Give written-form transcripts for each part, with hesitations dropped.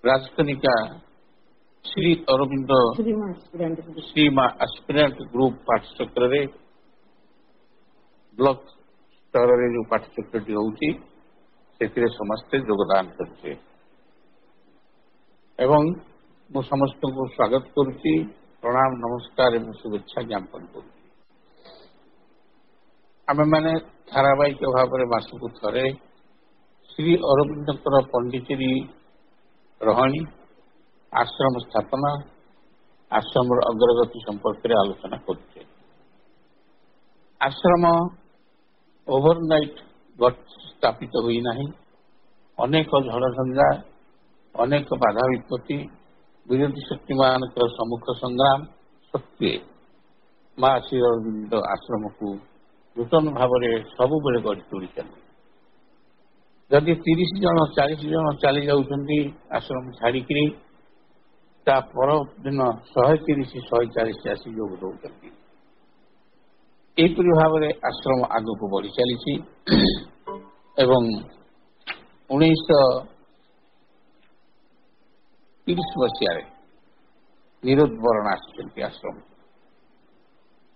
राजकनिका श्री अरविंद श्रीमा aspirant group पाठचक्र रे block स्तर रे जो पाठचक्रटी होउची सेतिरे समस्ते योगदान करछे एवं मु समस्त को स्वागत करुच्ची प्रणाम नमस्कार एवं शुभेच्छा ज्ञापन करुच्ची। आमे माने धारावाहिक भाव में मासकु थरे श्री अरविंदर पंडिचेरी रहणी आश्रम स्थापना आश्रम अग्रगति संपर्क में आलोचना करुचे। आश्रम ओवरनाइट स्थापित हुई नहीं, अनेक झड़झंझा अनेक बाधा विपत्ति विरोधी शक्ति मान सम्मुख संग्राम सत्वे माँ श्री अरविंद आश्रम को नूतन भाव में सबु बेले गढ़ी तोड़ी जदि 30 जन 40 जन चली जाउछंती आश्रम छाड़िकी ता पर दिन 130 140 आसी योग दौरान यहपरी भाव में आश्रम आग को बढ़ी चली एवं 1930 मसीह निरोध बरण आश्रम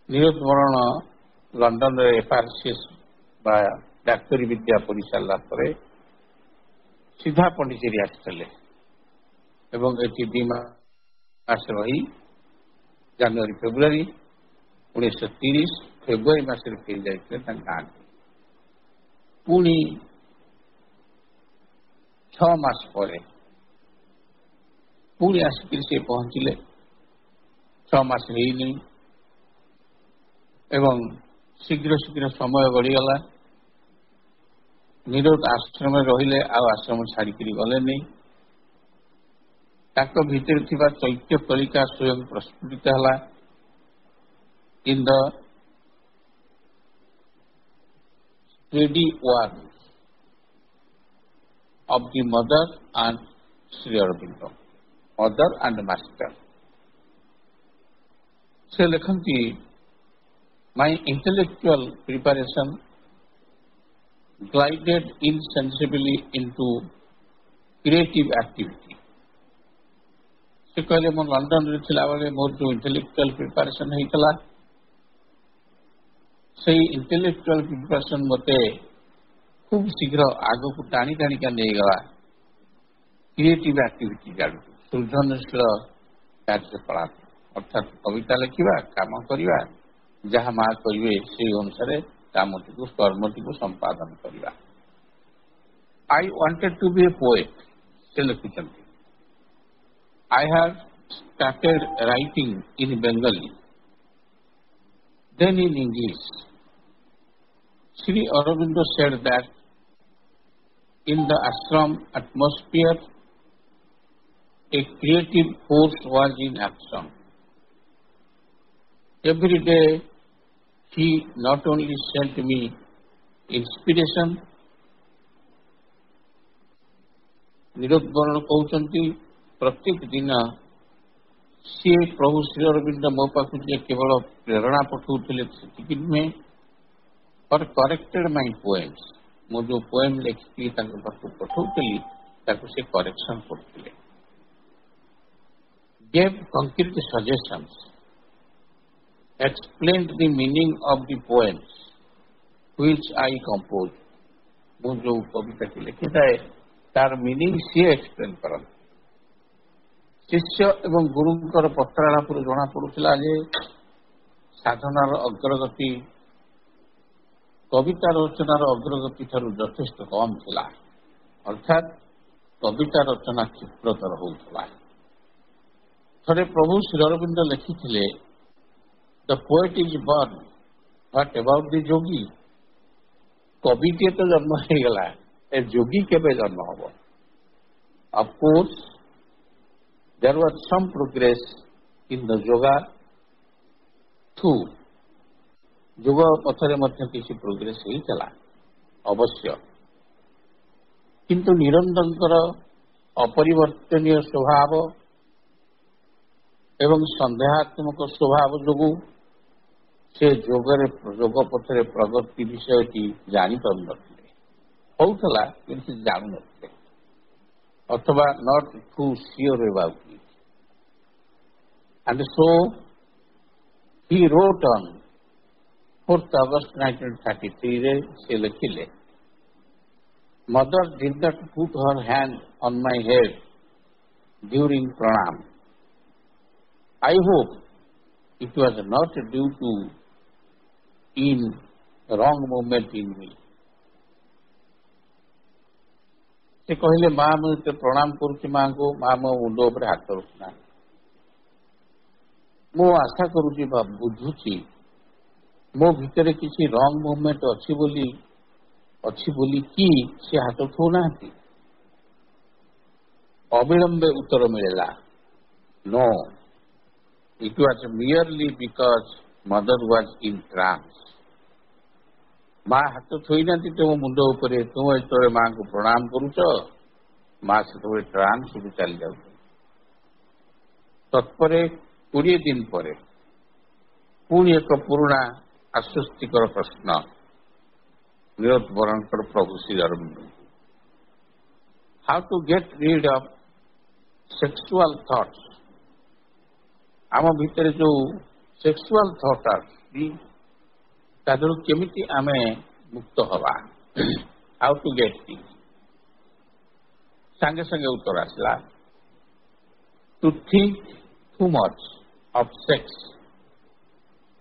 निरोध बरण लंडन एफआरसीएस डाक्तरी विद्या पढ़ी सारा पर सीधा पंडिचेरी आसते एवं ये 2 मास रही जनवरी फेब्रुआरी 1930 फेब्रुआरी मास फेरी जाते गाँ पुणी 6 मास पर पुणी आसिक से पहुंचले 6 मास नहीं एवं शीघ्र शीघ्र समय गड़ीगला निरोध आश्रम रहिले आश्रम छाड़िकी गले नहीं भीतर थिबा चैत्य कलिका स्वयं प्रस्फुटित है in the steady words of the mother and Shri Aurobindo mother and master से लिखती my intellectual preparation glided insensibly into creative activity से कहले मो लंडन रे थिला बेले मोर जो इंटेलेक्चुअल प्रिपरेशन हेतला से इंटेलेक्चुअल प्रिपरेशन मते खूब शीघ्र आग को टाणी टाणी का नहीं गला क्रिएटिव एक्टिविटी जाडू सृजनशील कार्यकलाप अर्थात कविता लिखा काम करवा जहाँ माँ करेंगे से अनुसार कामटी को कर्मटी को संपादन करवा। I wanted to be a poet से लिखुंट I have started writing in Bengali, then in English. Sri Aurobindo said that in the ashram atmosphere, a creative force was in action. Every day, he not only sent me inspiration, निरोध बरण कहते प्रत्येक दिन सी प्रभु श्री अरविंद मो पाक केवल प्रेरणा पठाऊे नुहे और corrected my poems मो जो पोएम लिखी पठाऊली से करेक्शन करते gave concrete suggestions explained the meaning of the poems which I compose मु जो कविता लिखी थाए तार मीनिंग सी एक्सप्लेन करते शिष्य एवं गुरुंकर पत्रालाप जना पड़ूला जे साधनार अग्रगति कविता रचनार अग्रगति ठारू यथेष्ट कम थिला अर्थात कविता रचना क्षिप्रतर होउथला। थरे प्रभु श्री अरविंद लिखिथिले the poet is born what about the jogi कविते तो जन्म हो गला ए जोगी केबे जन्म हबो। Of course there was some progress in the yoga through yoga पथरे मध्य किसी प्रोग्रेस ही चला अवश्य किंतु निरंतर अपरिवर्तनीय स्वभाव एवं संदेहात्मक स्वभाव जोगु से जोग पथरे प्रगति विषय की जानी पार नथिले होउथला किंतु जानु नथिले अथवा not too sure about it. And so he wrote on 4th August 1933 रे से लिखिले, Mother did not put her hand on my head during pranam. I hope it was not due to in wrong moment in me. से कहले माँ मुझे प्रणाम करुच्ची माँ को, माँ मो मुंड उपर हाथ रखना, मो आशा करुच्ची बुझुची मो भितर किसी रंग मुवमेंट अच्छी बोली कि से हाथ उठाऊना, अविलंबे उत्तर मिलेला, no, it was merely because mother was in trance. माँ हाथ थोई ना तुम मुंड उपर तुम जो माँ को प्रणाम करुच, माँ से ट्रांस को चली जाऊ. तत्पर 20 दिन पर पुणी एक पुराणा आश्वस्तिकर प्रश्न नीरज बरणकर प्रभु Shri Aurobindo, how to get rid of sexual thoughts. आम भितर जो सेक्सुअल थॉट आसी केमिति आमे मुक्त हवा, हाउ टू गेट इट. संगे संगे उत्तर आसला, to think too much of sex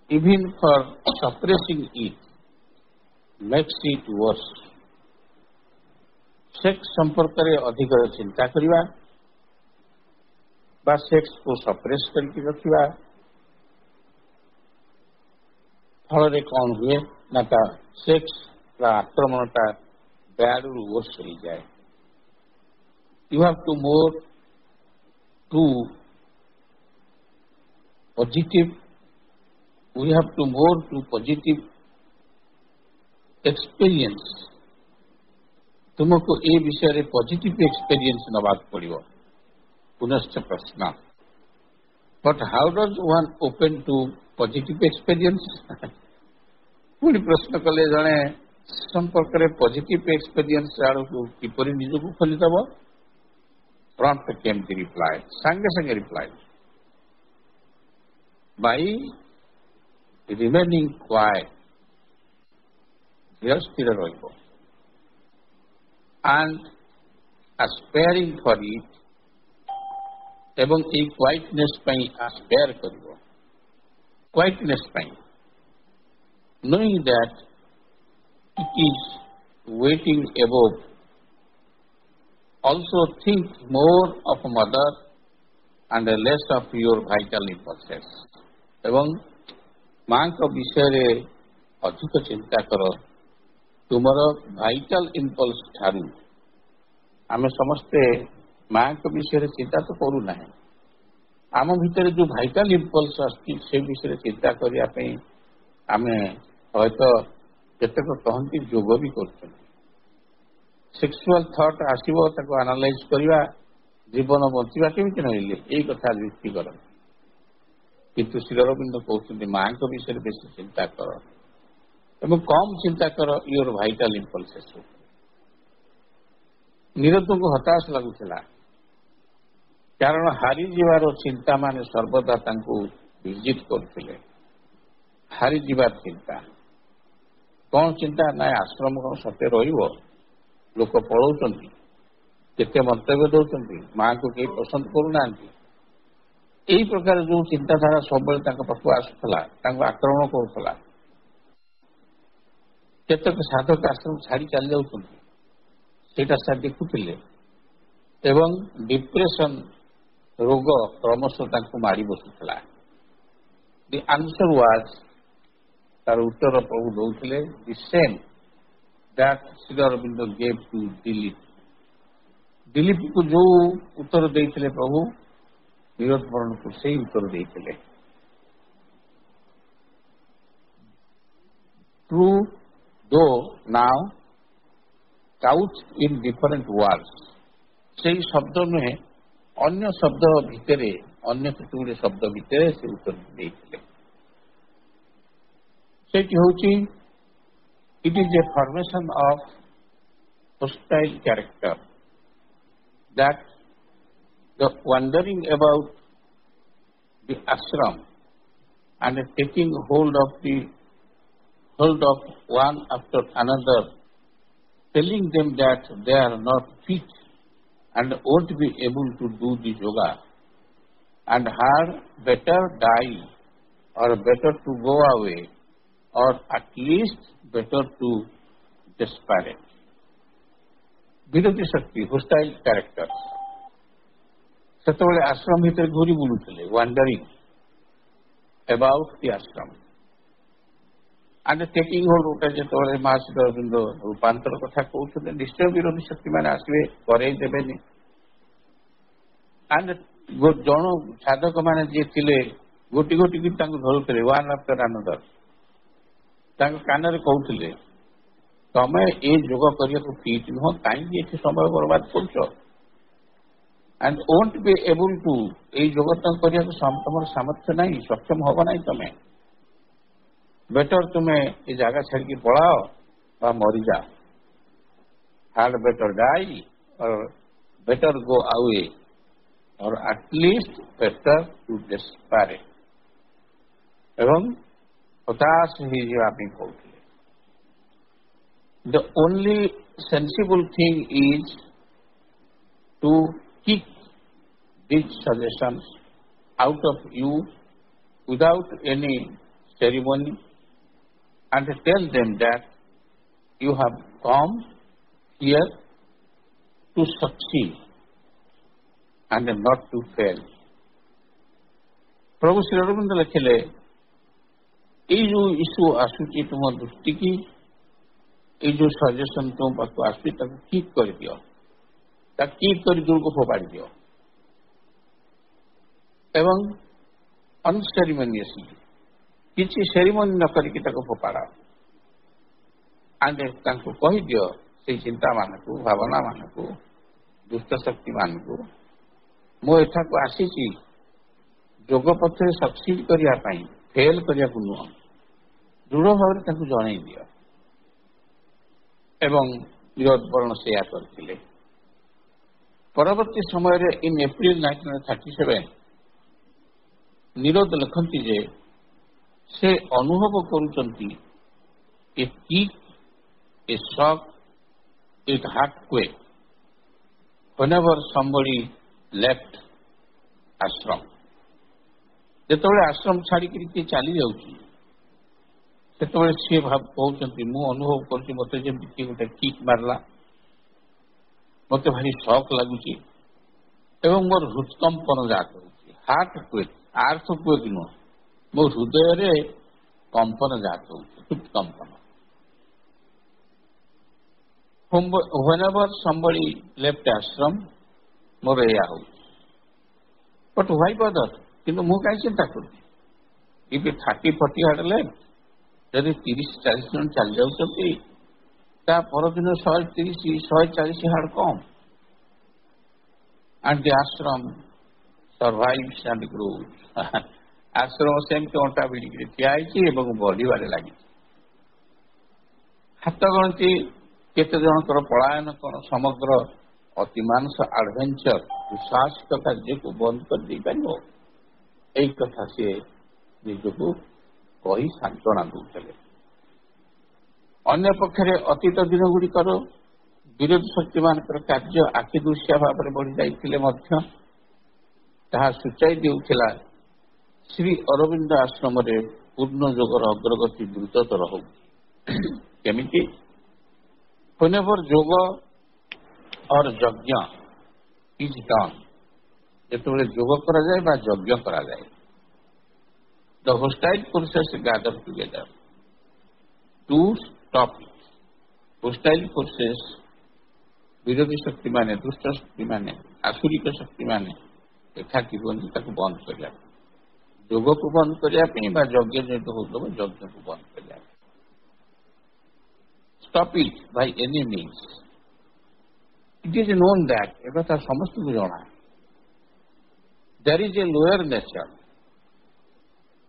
even for suppressing it makes it worse. Sex संपर्क में अधिक चिंता करवा बा सेक्स को सप्रेस करके रखा फल कौन हुए ना सेक्स आक्रमणटा बैड रु वर्स हो जाए. You have to more to positive, we have to more to positive experience. तुमको ए विषय रे पॉजिटिव एक्सपीरियंस नवाक पड़ो. पुनश्च प्रश्न, but how does one open to positive experience. पुणी प्रश्न कले जड़े संपर्क में पॉजिटिव एक्सपीरियंस आड़ को किपरि निजक खोलीदेव. प्रॉम्प्ट केम द रिप्लाई, संगे संगे रिप्लाई, बाय रिमेनिंग क्वाइट, स्थिर रहिबो एंड एस्पायरिंग फॉर इट, एवं ए क्वाइटनेस पई एस्पायर करिवो. क्वाइटनेस पई knowing that it is waiting above. Also think more of mother and less of your vital impulses. एवं माँ का विषय रे अधिक चिंता कर, तुमर भाइटाल इम्पल्स ठारू. आम समस्ते माँ का विषय रे चिंता तो करू ना, आम भितर जो भाइटाल इम्पल्स आसी से विषय चिंता करने आम हयतो केतक कहती जोग भी कर. सेक्सुअल थॉट आसो एनालाइज करवा, जीवन बंचा केमी ना यही कथा युक्ति कर. किंतु श्री अरविंद कहते माँ को विषय बेस चिंता कर एवं कम चिंता कर योर भाइटाल इम्पल्सेस. नीरज को हताश लगुला कारण हारी जीवार चिंता माने सर्वदा विजिट करते. हारी जीवार चिंता कौन चिंता ना आश्रम कौन सत्य रोक पलाउं केते मंतव्य दौरान माँ को कहीं पसंद करूना. यही प्रकार जो चिंताधारा सब पाखु आसूला आक्रमण करूला. केतक साधक आश्रम छाड़ी चली जाटा से देखुले एवं डिप्रेशन रोग क्रमश माड़ी बसुला. द आंसर वाज, तार उत्तर प्रभु दौले the same that Shri Aurobindo gave to Dilip. Dilip को जो उत्तर देते प्रभु नीरज बरण को से उत्तर देते. ट्रू दो now couch in different words, से शब्द में अन्य शब्द भितर अन्य केतुगुड़े शब्द भितर से उत्तर देते. It is a formation of hostile character that the wandering about the ashram and taking hold of one after another, telling them that they are not fit and won't be able to do the yoga, and had better die or better to go away or at least better to desperate. ବିରୋଧୀ ଶକ୍ତି, ହୋଷ୍ଟାଇଲ character ସେତେବେଳେ ଆଶ୍ରମ ଭିତରେ ଘୁରି ବୁଲୁଥିଲେ, wandering about the ashram and taking hold. ଗୋଟେ ଯେତେବେଳେ ମହର୍ଷି ଅରବିନ୍ଦ ରୂପାନ୍ତର କଥା କହୁଥିଲେ, ନିଶ୍ଚୟ ବିରୋଧୀ ଶକ୍ତିମାନେ ଆସିବେ, କରେଇ ଦେବେନି। ଆଣ୍ଡ ଜଣ ସାଧକମାନେ ଯିଏ ଥିଲେ ଗୋଟି ଗୋଟିକି ତାଙ୍କୁ ଧରୁଥିଲେ, ୱାନ୍ ଆଫ୍ଟର ଆନଦର, ତାଙ୍କ କାନରେ କହୁଥିଲେ ତମେ ଏ ଯୋଗ କରିବାକୁ ଫିଟ୍ ନୁହଁ, କାହିଁକି ଏଠି ସମୟ ବର୍ବାଦ କରୁଛ, ଆଣ୍ଡ ଓଣ୍ଟ ବି ଏବୁଲ ଟୁ, ଏଇ ଯୋଗ କରିବାକୁ ତମର ସାମର୍ଥ୍ୟ ନାହିଁ, ସକ୍ଷମ ହବ ନାହିଁ ତମେ, ବେଟର ତୁମେ ଏ ଜାଗା ଛାଡ଼ିକି ପଳାଅ ବା ମରିଯାଅ, had better die or better go away or at least better to despair, ଏବଂ ହତାଶ ହେଇଯିବା ପାଇଁ କହୁଥିଲେ। The only sensible thing is to kick these suggestions out of you without any ceremony and tell them that you have come here to succeed and not to fail. ପ୍ରଭୁ ଶ୍ରୀ ଅରବିନ୍ଦ ଲେଖିଲେ, ଏଇ ଯୋଉ issue ଆସୁଛି ତୁମ ଦୃଷ୍ଟିକି, ଏଇ ଯୋଉ ସଜେସନ ତୁମ ପାଖକୁ ଆସୁଛି, ତାକୁ କିକ୍ କରିଦିଅ, ତାକୁ କିକ୍ କରି ଦୂରକୁ ଫୋପାଡ଼ି ଦିଅ ଏବଂ ଅନସେରିମୋନିୟସଲି କିଛି ସେରିମୋନି ନ କରିକି ତାକୁ ଫୋପାଡ଼। ଆଣ୍ଡ ତାଙ୍କୁ କହିଦିଅ, ସେଇ ଚିନ୍ତାମାନଙ୍କୁ, ଭାବନାମାନଙ୍କୁ, ଦୁଷ୍ଟ ଶକ୍ତିମାନଙ୍କୁ, ମୁଁ ଏଠାକୁ ଆସିଛି ଯୋଗ ପଥରେ ସକ୍ସିଡ୍ କରିବା ପାଇଁ, ଫେଲ୍ କରିବାକୁ ନୁହଁ, ଦୃଢ଼ ଭାବରେ ତାଙ୍କୁ ଜଣେଇ ଦିଅ। ଏବଂ ବରଣ ସେୟା କରିଥିଲେ। ପରବର୍ତ୍ତୀ ସମୟରେ ଇନ୍ ଏପ୍ରିଲ 1937 ନିରୋଧ ଲେଖନ୍ତି ଯେ ସେ ଅନୁଭବ କରୁଛନ୍ତି ଏ କିକ୍, ଏ ଶକ୍, ଏ ହାର୍ଟକ୍ୱେକ୍ whenever somebody left ashram। ଯେତେବେଳେ ଆଶ୍ରମ ଛାଡ଼ିକିରି କିଏ ଚାଲି ଯାଉଛି, ସେତେବେଳେ ସିଏ କହୁଛନ୍ତି, ମୁଁ ଅନୁଭବ କରୁଛି ମୋତେ ଯେମିତି କିଏ ଗୋଟେ କିକ୍ ମାରିଲା, ମୋତେ ଭାରି ଶକ୍ ଲାଗୁଛି ଏବଂ ମୋର ହୃତ୍କମ୍ପନ ଜାତ ହେଉଛି। ହାର୍ଟ କ୍ୱେକ୍, ଆର୍ଥ କ୍ୱେକ୍ ନୁହଁ, ମୋ ହୃଦୟରେ କମ୍ପନ ଜାତ ହେଉଛି, ହୃତ୍କମ୍ପନ। whenever somebody left ashram, ମୋର ଏଇଆ ହେଉଛି। But why bother? କିନ୍ତୁ ମୁଁ କାହିଁ ଚିନ୍ତା କରୁଛି, ଏବେ 30-40 ହାର୍ଡ ଲେଫ୍ଟ, ଯଦି 30-40 ଜଣ ଚାଲି ଯାଉଛନ୍ତି, ତା ପରଦିନ 130-140 ହାର୍ଡ କମ୍। and the ashram survives and grows। ଆଶ୍ରମ ସେମିତି ଅଣ୍ଟା ଭିଡ଼ିକିରି ଠିଆ ହେଇଛି ଏବଂ ବଢ଼ିବାରେ ଲାଗିଛି। ହାତ ଗଣତି କେତେ ଜଣଙ୍କର ପଳାୟନ କଣ ସମଗ୍ର ଅତିମାନସ ଆଡଭେଞ୍ଚର ଦୁଃସାହସିକ କାର୍ଯ୍ୟକୁ ବନ୍ଦ କରିଦେଇପାରିବ, ଏଇ କଥା ସିଏ ନିଜକୁ କହି ସାନ୍ତ୍ୱନା ଦେଉଥିଲେ। ଅନ୍ୟପକ୍ଷରେ ଅତୀତ ଦିନଗୁଡ଼ିକର ବିରୋଧୀ ଶକ୍ତିମାନଙ୍କର କାର୍ଯ୍ୟ ଆଖି ଦୃଶ୍ୟ ଭାବରେ ବଢ଼ିଯାଇଥିଲେ ମଧ୍ୟ ତାହା ସୂଚାଇ ଦେଉଥିଲା ଶ୍ରୀ ଅରବିନ୍ଦ ଆଶ୍ରମରେ ପୂର୍ଣ୍ଣ ଯୋଗର ଅଗ୍ରଗତି ଦ୍ରୁତତର ହେଉଛି। କେମିତି? whenever ଯୋଗ or ଯଜ୍ଞ is done, ଯେତେବେଳେ ଯୋଗ କରାଯାଏ ବା ଯଜ୍ଞ କରାଯାଏ, the hostile forces gather together to stop it। hostile forces, ବିରୋଧୀ ଶକ୍ତିମାନେ, ଦୁଷ୍ଟ ଶକ୍ତିମାନେ, ଆସୁରିକ ଶକ୍ତିମାନେ ଏକାଠି ହୁଅନ୍ତି ତାକୁ ବନ୍ଦ କରିବା ପାଇଁ, ଯୋଗକୁ ବନ୍ଦ କରିବା ପାଇଁ ବା ଯଜ୍ଞ ଯେହେତୁ ହେଉଥିବ ଯଜ୍ଞକୁ ବନ୍ଦ କରିବା ପାଇଁ। stop it by any means। it is known that, ଏକଥା ସମସ୍ତଙ୍କୁ ଜଣା, there is a lower nature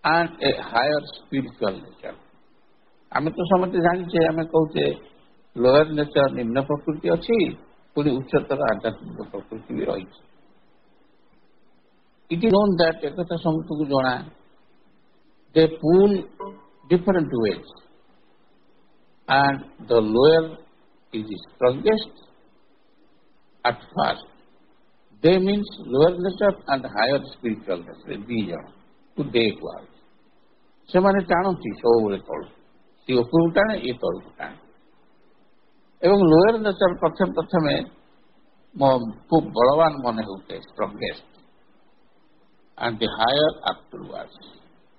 and a higher spiritual nature। ଆମେ ତ ସମସ୍ତେ ଜାଣିଛେ, ଆମେ କହୁଛେ ଲୋୟର ନେଚର, ନିମ୍ନ ପ୍ରକୃତି ଅଛି, ପୁଣି ଉଚ୍ଚତର ଆଧ୍ୟାତ୍ମିକ ପ୍ରକୃତି ବି ରହିଛି। ଇଟ୍ ଇଜ୍ ନୋନ୍ ଦ୍ୟାଟ୍ ଏକଥା ସମସ୍ତଙ୍କୁ ଜଣା ଦେ pool different ways and the lower is strongest at first. They means lower nature and higher spiritual nature. ଦି ଜଣ to they କୁହାଯାଏ। ସେମାନେ ଟାଣନ୍ତି ସବୁବେଳେ ତଳୁ, ସେ ଉପରକୁ ଟାଣେ, ଏ ତଳକୁ ଟାଣେ। ଏବଂ ଲୋୟର ନେଚର ପ୍ରଥମେ ଖୁବ ବଳବାନ ମନେ ହେଉଥାଏ, strongest, and the higher afterwards.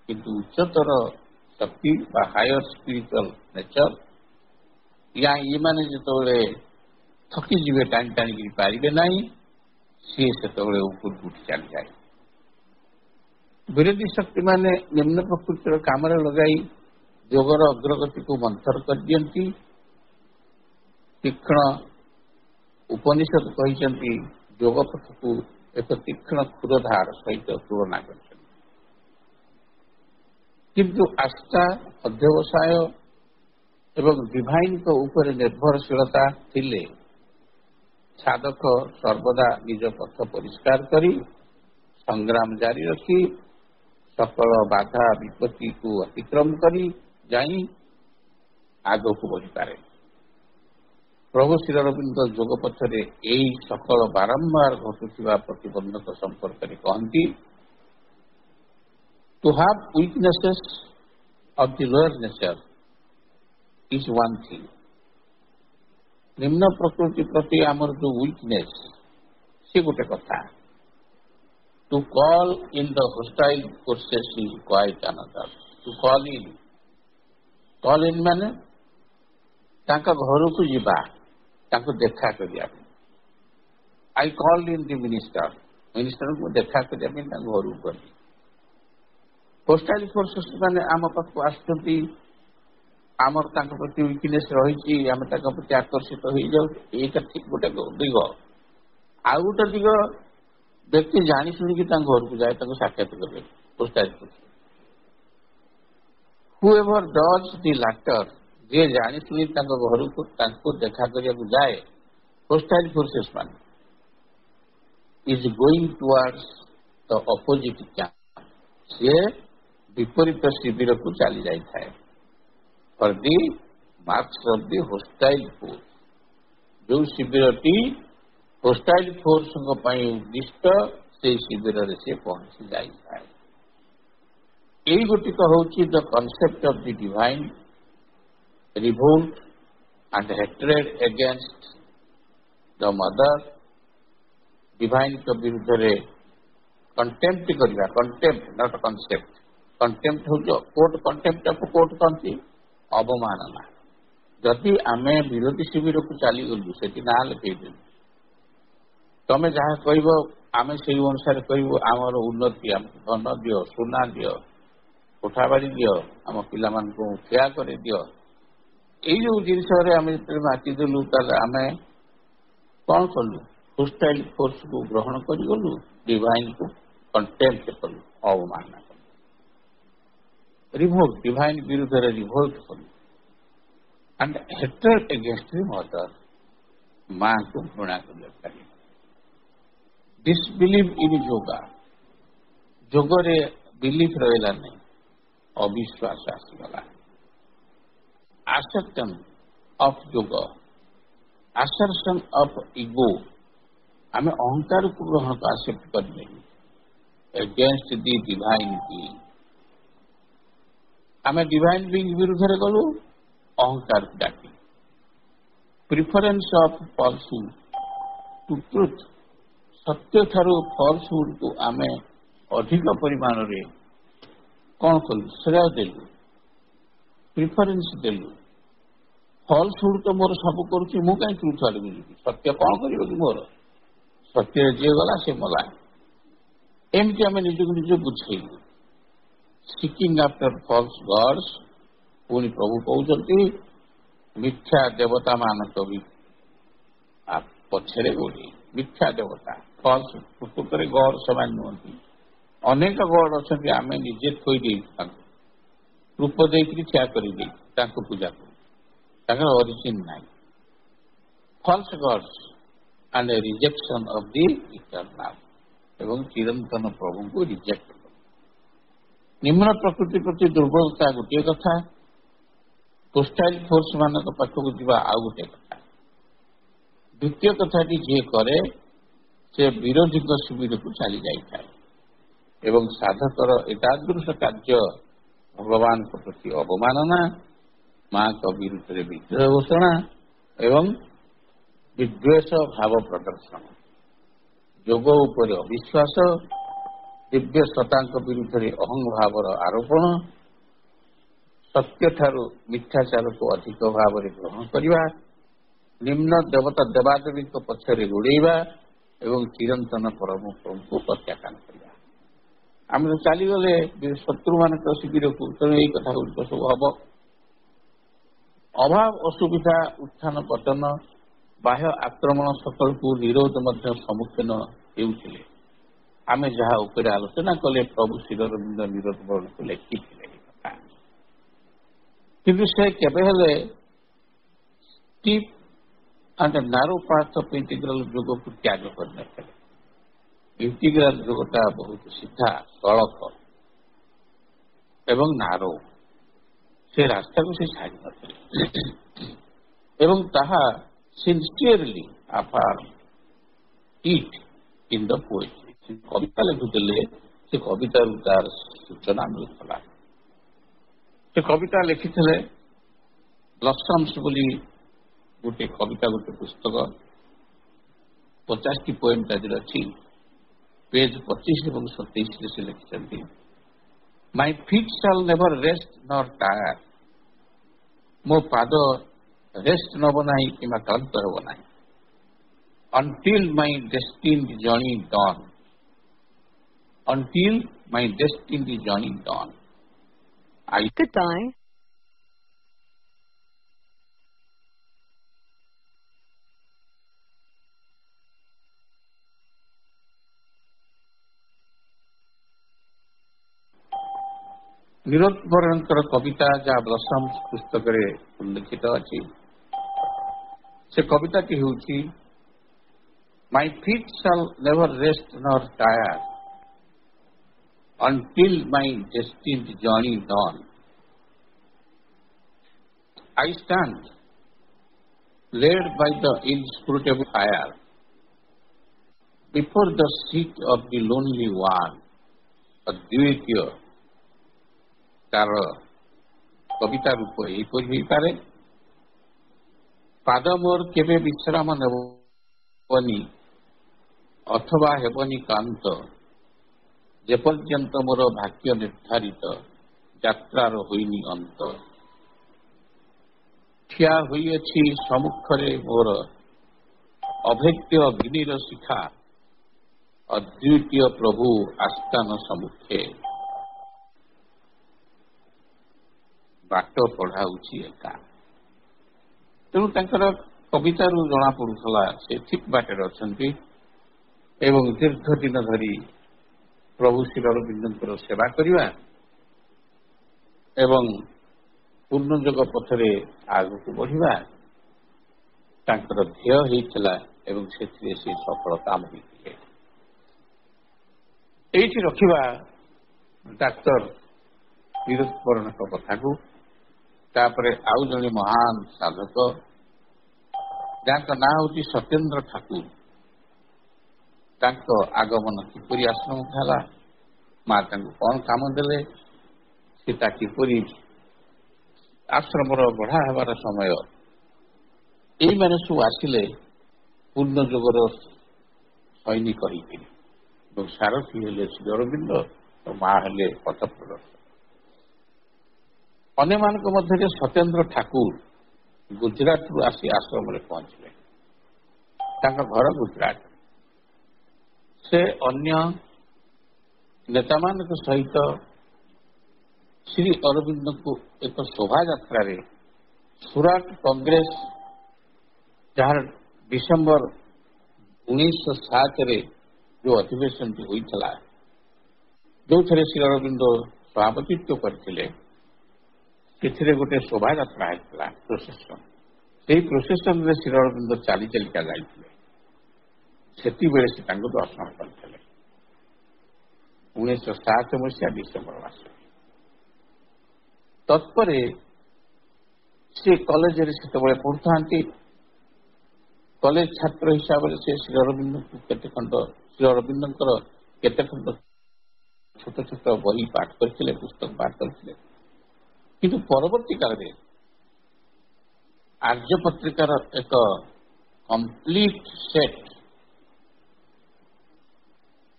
କିନ୍ତୁ ଉଚ୍ଚତର ଶକ୍ତି ବା ହାୟର ସ୍ପିରିଚୁଆଲ ନେଚର ଇମାନେ ଯେତେବେଳେ ଥକିଯିବେ, ଟାଣି ଟାଣିକି ପାରିବେ ନାହିଁ, ସିଏ ସେତେବେଳେ ଉପରକୁ ଉଠି ଚାଲିଯାଏ। ବିରୋଧୀ ଶକ୍ତିମାନେ ନିମ୍ନ ପ୍ରକୃତିର କାମରେ ଲଗାଇ ଯୋଗର ଅଗ୍ରଗତିକୁ ମନ୍ଥର କରିଦିଅନ୍ତି। ତୀକ୍ଷ୍ଣ ଉପନିଷଦ କହିଛନ୍ତି ଯୋଗ ପଥକୁ ଏକ ତୀକ୍ଷ୍ଣ କ୍ଷୁରଧାର ସହିତ ତୁଳନା କରିଛନ୍ତି। କିନ୍ତୁ ଆସ୍ଥା, ଅଧ୍ୟବସାୟ ଏବଂ ଡିଭାଇନଙ୍କ ଉପରେ ନିର୍ଭରଶୀଳତା ଥିଲେ ସାଧକ ସର୍ବଦା ନିଜ ପଥ ପରିଷ୍କାର କରି ସଂଗ୍ରାମ ଜାରି ରଖି ସକଳ ବାଧା ବିପତ୍ତିକୁ ଅତିକ୍ରମ କରି ଯାଇ ଆଗକୁ ବଢ଼ିପାରେ। ପ୍ରଭୁ ଶ୍ରୀ ଅରବିନ୍ଦ ଯୋଗ ପଥରେ ଏହି ସକଳ ବାରମ୍ବାର ଘଟୁଥିବା ପ୍ରତିବନ୍ଧକ ସମ୍ପର୍କରେ କହନ୍ତି, To have weaknesses of the lower nature is one thing. ନିମ୍ନ ପ୍ରକୃତି ପ୍ରତି ଆମର ଯୋଉ ୱିକନେସ୍, ସେ ଗୋଟେ କଥା। To call in the hostile forces is quite another. To call in ମାନେ ତାଙ୍କ ଘରକୁ ଯିବା, ତାଙ୍କୁ ଦେଖା କରିବା ପାଇଁ। I called in the ମିନିଷ୍ଟରଙ୍କୁ ଦେଖା କରିବା ପାଇଁ ତାଙ୍କ ଘରକୁ ଗଲି। ହୋଷ୍ଟାଇଲ ଫୋର୍ସେସ୍ ମାନେ ଆମ ପାଖକୁ ଆସୁଛନ୍ତି, ଆମର ତାଙ୍କ ପ୍ରତି ୱିକନେସ୍ ରହିଛି, ଆମେ ତାଙ୍କ ପ୍ରତି ଆକର୍ଷିତ ହେଇଯାଉଛୁ, ଏଇଟା ଠିକ ଗୋଟେ ଦିଗ। ଆଉ ଗୋଟେ ଦିଗ, ବ୍ୟକ୍ତି ଜାଣି ଶୁଣିକି ତାଙ୍କ ଘରକୁ ଯାଏ, ତାଙ୍କୁ ସାକ୍ଷାତ କରେ ହୋଷ୍ଟାଇଲ force. Whoever does the latter, ଯିଏ ଜାଣି ଶୁଣି ତାଙ୍କ ଘରକୁ ତାଙ୍କୁ ଦେଖା କରିବାକୁ ଯାଏ, ହୋଷ୍ଟାଇଲ ଫୋର୍ସେସ୍ ମାନେ, is going towards the opposite camp. ସିଏ ବିପରୀତ ଶିବିରକୁ ଚାଲି ଯାଇଥାଏ। For the marks of the hostile force, ଯେଉଁ ଶିବିରଟି ହୋଷ୍ଟାଇଲ ଫୋର୍ସଙ୍କ ପାଇଁ ଉଦ୍ଦିଷ୍ଟ, ସେହି ଶିବିରରେ ସେ ପହଞ୍ଚି ଯାଇଥାଏ। ଏଇ ଗୋଟିକ ହେଉଛି the concept of the divine revolt and hatred against the mother. ଡିଭାଇନଙ୍କ ବିରୁଦ୍ଧରେ କଣ୍ଟେମ୍ପ୍ଟ କରିବା, କଣ୍ଟେମ୍ପ୍ଟ ନଟ୍ କନସେପ୍ଟ। କଣ୍ଟେମ୍ପ୍ଟ ହେଉଛି କୋର୍ଟ, କଣ୍ଟେମ୍ପ୍ଟ କୋର୍ଟ କହନ୍ତି ଅବମାନନା। ଯଦି ଆମେ ବିରୋଧୀ ଶିବିରକୁ ଚାଲିଗଲୁ, ସେଠି ନାଁ ଲେଖେଇଦେଲୁ, ତମେ ଯାହା କହିବ ଆମେ ସେଇ ଅନୁସାରେ କହିବୁ, ଆମର ଉନ୍ନତି, ଆମକୁ ଧନ ଦିଅ, ସୁନା ଦିଅ, କୋଠାବାଡ଼ି ଦିଅ, ଆମ ପିଲାମାନଙ୍କୁ ଠିଆ କରିଦିଅ, ଏଇ ଯୋଉ ଜିନିଷରେ ଆମେ ଯେତେବେଳେ ମାତିଦେଲୁ, ତାହେଲେ ଆମେ କ'ଣ କଲୁ? ହୋଷ୍ଟାଇଲ ଫୋର୍ସକୁ ଗ୍ରହଣ କରିଗଲୁ, ଡିଭାଇନକୁ କଣ୍ଟେମ୍ପ୍ଟ କଲୁ, ଅବମାନନା କଲୁ। ରିଭୋଲ୍ଟ, ଡିଭାଇନ ବିରୁଦ୍ଧରେ ରିଭୋଲ୍ଟ କଲୁ। ଆଣ୍ଡ ହେଟ୍ରେଡ୍ ଏଗେନ୍ଷ୍ଟ ଦି ମଦର, ମାଙ୍କୁ ଘୃଣା କରିବା। ଡିସବିଲିଭ୍ ଇନ୍ ଯୋଗା, ଯୋଗରେ ବିଲିଫ୍ ରହିଲା ନାହିଁ, ଅବିଶ୍ୱାସ ଆସିଗଲା। ଆସେପ୍ଟନ୍ ଅଫ୍ ଯୋଗ, ଆସର୍ସନ୍ ଅଫ୍ ଇଗୋ, ଆମେ ଅହଙ୍କାରକୁ ଗ୍ରହଣ ଆକ୍ସେପ୍ଟ କରିନେବୁ। ଏଗେନ୍ଷ୍ଟ ଦି ଡିଭାଇନ୍ ବିଇଂ, ଆମେ ଡିଭାଇନ୍ ବିଇଂ ବିରୁଦ୍ଧରେ ଗଲୁ, ଅହଙ୍କାରକୁ ଡାକି। ପ୍ରିଫରେନ୍ସ ଅଫ୍ ଫଲସହୁଡ ଟୁ ଟ୍ରୁଥ, ସତ୍ୟଠାରୁ ଫଲସହୁଡକୁ ଆମେ ଅଧିକ ପରିମାଣରେ କ'ଣ କଲୁ? ଶ୍ରେୟ ଦେଲୁ, ପ୍ରିଫରେନ୍ସ ଦେଲୁ। ଫଲସହୁଡ ତ ମୋର ସବୁ କରୁଛି, ମୁଁ କାହିଁ ଟ୍ରୁଥ ଆଡ଼କୁ ଯିବି? ସତ୍ୟ କ'ଣ କରିବ କି ମୋର? ସତ୍ୟରେ ଯିଏ ଗଲା ସେ ମଲା। ଏମିତି ଆମେ ନିଜକୁ ନିଜେ ବୁଝେଇଲୁ। ସିକିଂ ଆଫ୍ଟର ଫଲ୍ସ ଗଡ୍ସ, ପୁଣି ପ୍ରଭୁ କହୁଛନ୍ତି ମିଥ୍ୟା ଦେବତାମାନଙ୍କ ବି ପଛରେ ଗୋଡ଼େଇ। ମିଥ୍ୟା ଦେବତା, ଫଲ୍ସ, ପ୍ରକୃତରେ ଗଡ୍ ସେମାନେ ନୁହନ୍ତି। ଅନେକ ଗଡ୍ ଅଛନ୍ତି, ଆମେ ନିଜେ ଥୋଇ ଦେଇଛୁ, ତାଙ୍କୁ ରୂପ ଦେଇକରି ଠିଆ କରିଦେଇଛୁ, ତାଙ୍କୁ ପୂଜା କରୁ, ତାଙ୍କର ଅରିଜିନ୍ ନାହିଁ। False gods, and a rejection of the eternal ଏବଂ ଚିରନ୍ତନ ପ୍ରଭୁଙ୍କୁ ରିଜେକ୍ଟ କର। ନିମ୍ନ ପ୍ରକୃତି ପ୍ରତି ଦୁର୍ବଳତା ଗୋଟିଏ କଥା, ହୋଷ୍ଟାଇଲ ଫୋର୍ସ ମାନଙ୍କ ପାଖକୁ ଯିବା ଆଉ ଗୋଟିଏ କଥା। ଦ୍ୱିତୀୟ କଥାଟି ଯିଏ କରେ ସେ ବିରୋଧୀଙ୍କ ଶିବିରକୁ ଚାଲି ଯାଇଥାଏ ଏବଂ ସାଧକର ଏତାଦୃଶ କାର୍ଯ୍ୟ ଭଗବାନଙ୍କ ପ୍ରତି ଅବମାନନା, ମାଙ୍କ ବିରୁଦ୍ଧରେ ବିଦ୍ରୋହ ଘୋଷଣା ଏବଂ ବିଦ୍ୱେଷ ଭାବ ପ୍ରଦର୍ଶନ, ଯୋଗ ଉପରେ ଅବିଶ୍ୱାସ, ଦିବ୍ୟ ସତ୍ତାଙ୍କ ବିରୁଦ୍ଧରେ ଅହଂଭାବର ଆରୋପଣ, ସତ୍ୟଠାରୁ ମିଥ୍ୟାଚାରକୁ ଅଧିକ ଭାବରେ ଗ୍ରହଣ କରିବା, ନିମ୍ନ ଦେବତା ଦେବାଦେବୀଙ୍କ ପଛରେ ଗୋଡ଼େଇବା ଏବଂ ଚିରନ୍ତନ ପରମଙ୍କୁ ପ୍ରତ୍ୟାଖ୍ୟାନ କରିବା। ଆମେ ତ ଚାଲିଗଲେ ଶତ୍ରୁମାନଙ୍କ ଶିବିରକୁ, ତେଣୁ ଏହି କଥା ଗୁଡ଼ିକ ସବୁ ହବ। ଅଭାବ, ଅସୁବିଧା, ଉତ୍ଥାନ ପତନ, ବାହ୍ୟ ଆକ୍ରମଣ ସକଳକୁ ନିରୋଧ ମଧ୍ୟ ସମ୍ମୁଖୀନ ହେଉଥିଲେ। ଆମେ ଯାହା ଉପରେ ଆଲୋଚନା କଲେ ପ୍ରଭୁ ଶ୍ରୀଅରବିନ୍ଦ ନିରୋଧ ବର୍ଣ୍ଣକୁ ଲେଖିଥିଲେ ଏହି କଥା। କିନ୍ତୁ ସେ କେବେ ହେଲେ strip and narrow path of integral ଯୋଗକୁ ତ୍ୟାଗ କରିନଥିଲେ। ଇଣ୍ଟିଗ୍ରାଲ ଯୋଗଟା ବହୁତ ସିଧା, ସଳଖ ଏବଂ ନାରୋ, ସେ ରାସ୍ତାକୁ ସେ ଛାଡ଼ି ନଥିଲେ ଏବଂ ତାହା sincerely ଆଫାର୍ମ eat in the poetry. ସେ କବିତା ଲେଖୁଥିଲେ, ସେ କବିତାରୁ ତାର ସୂଚନା ମିଳୁଥିଲା। ସେ କବିତା ଲେଖିଥିଲେ ବ୍ଲସମ୍ସ ବୋଲି ଗୋଟେ କବିତା, ଗୋଟେ ପୁସ୍ତକ, 50ଟି ପୋଏମ୍ ତା ଦେହରେ ଅଛି। ପେଜ 25 ଏବଂ 27ରେ ସେ ଲେଖିଛନ୍ତି, ମାଇ ଫିଟ୍ ସାଲ୍ ନେଭର ରେଷ୍ଟ ନର୍ ଟାୟାର, ମୋ ପାଦ ରେଷ୍ଟ ନେବ ନାହିଁ କିମ୍ବା କ୍ଳାନ୍ତ ହେବ ନାହିଁ। until my destined journey dawn, until my destined journey dawn. Goodbye. ନିରୋଧ ବର୍ଣ୍ଣଙ୍କର କବିତା ଯାହା ବ୍ଲସମ୍ସ ପୁସ୍ତକରେ ଉଲ୍ଲେଖିତ ଅଛି, ସେ କବିତାଟି ହେଉଛି, My feet shall never rest nor tire until my destined journey dawn. I stand led by the inscrutable fire before the seat of the lonely one. ଅଦ୍ୱିତୀୟ ତାର କବିତା ରୂପ ଏହିପରି ହୋଇପାରେ, ପାଦ ମୋର କେବେ ବିଶ୍ରାମ ନେବନି ଅଥବା ହେବନି କାନ୍ତ, ଯେପର୍ଯ୍ୟନ୍ତ ମୋର ଭାଗ୍ୟ ନିର୍ଦ୍ଧାରିତ ଯାତ୍ରାର ହୋଇନି ଅନ୍ତ। ଠିଆ ହୋଇଅଛି ସମ୍ମୁଖରେ ମୋର ଅଭେଦ୍ୟ ଅଗ୍ନିର ଶିଖା, ଅଦ୍ୱିତୀୟ ପ୍ରଭୁ ଆସ୍ଥାନ ସମ୍ମୁଖେ ବାଟ ପଢ଼ାଉଛି ଏକା। ତେଣୁ ତାଙ୍କର କବିତାରୁ ଜଣାପଡ଼ୁଥିଲା ସେ ଠିକ୍ ବାଟରେ ଅଛନ୍ତି ଏବଂ ଦୀର୍ଘ ଦିନ ଧରି ପ୍ରଭୁ ଶ୍ରୀଅରବିନ୍ଦଙ୍କର ସେବା କରିବା ଏବଂ ପୂର୍ଣ୍ଣଯୋଗ ପଥରେ ଆଗକୁ ବଢ଼ିବା ତାଙ୍କର ଧ୍ୟେୟ ହୋଇଥିଲା ଏବଂ ସେଥିରେ ସେ ସଫଳତା ହୋଇଥିଲେ। ଏଇଠି ରଖିବା ଡାକ୍ତର ନିରୋଧ ବର୍ଣ୍ଣଙ୍କ କଥାକୁ। ତାପରେ ଆଉ ଜଣେ ମହାନ ସାଧକ ଯାହାଙ୍କ ନାଁ ହେଉଛି ସତ୍ୟେନ୍ଦ୍ର ଠାକୁର, ତାଙ୍କ ଆଗମନ କିପରି ଆଶ୍ରମକୁ ହେଲା, ମା ତାଙ୍କୁ କ'ଣ କାମ ଦେଲେ, ସେଟା କିପରି ଆଶ୍ରମର ବଢ଼ା ହେବାର ସମୟ, ଏଇମାନେ ସବୁ ଆସିଲେ ପୂର୍ଣ୍ଣ ଯୋଗର ସୈନିକ ହେଇକିରି ଏବଂ ସାରଥୀ ହେଲେ ଶ୍ରୀଅରବିନ୍ଦ ଓ ମା ହେଲେ ପଥପ୍ରଦର୍ଶକ। ଅନ୍ୟମାନଙ୍କ ମଧ୍ୟରେ ସତ୍ୟେନ୍ଦ୍ର ଠାକୁର ଗୁଜରାଟରୁ ଆସି ଆଶ୍ରମରେ ପହଞ୍ଚିଲେ। ତାଙ୍କ ଘର ଗୁଜରାଟ। ସେ ଅନ୍ୟ ନେତାମାନଙ୍କ ସହିତ ଶ୍ରୀ ଅରବିନ୍ଦଙ୍କୁ ଏକ ଶୋଭାଯାତ୍ରାରେ ସୁରାଟ କଂଗ୍ରେସ, ଯାହାର ଡିସେମ୍ବର 1907ରେ ଯେଉଁ ଅଧିବେଶନଟି ହୋଇଥିଲା, ଯେଉଁଥିରେ ଶ୍ରୀ ଅରବିନ୍ଦ ସଭାପତିତ୍ୱ କରିଥିଲେ, ସେଥିରେ ଗୋଟେ ଶୋଭାଯାତ୍ରା ହେଇଥିଲା, ପ୍ରୋସେସନ। ସେହି ପ୍ରୋସେସନରେ ଶ୍ରୀ ଅରବିନ୍ଦ ଚାଲି ଚାଲିକା ଯାଇଥିଲେ ସେତିବେଳେ ସେ ତାଙ୍କୁ ଦର୍ଶନ କରିଥିଲେ 1907 ମସିହା ଡିସେମ୍ବର ମାସରେ। ତତ୍ପରେ ସେ କଲେଜରେ ସେତେବେଳେ ପଢୁଥାନ୍ତି। କଲେଜ ଛାତ୍ର ହିସାବରେ ସେ ଶ୍ରୀ ଅରବିନ୍ଦଙ୍କର କେତେ ଖଣ୍ଡ ଛୋଟ ଛୋଟ ବହି ପାଠ କରିଥିଲେ, ପୁସ୍ତକ ପାଠ କରିଥିଲେ। କିନ୍ତୁ ପରବର୍ତ୍ତୀ କାଳରେ ଆର୍ଯ୍ୟ ପତ୍ରିକାର ଏକ କମ୍ପ୍ଲିଟ ସେଟ୍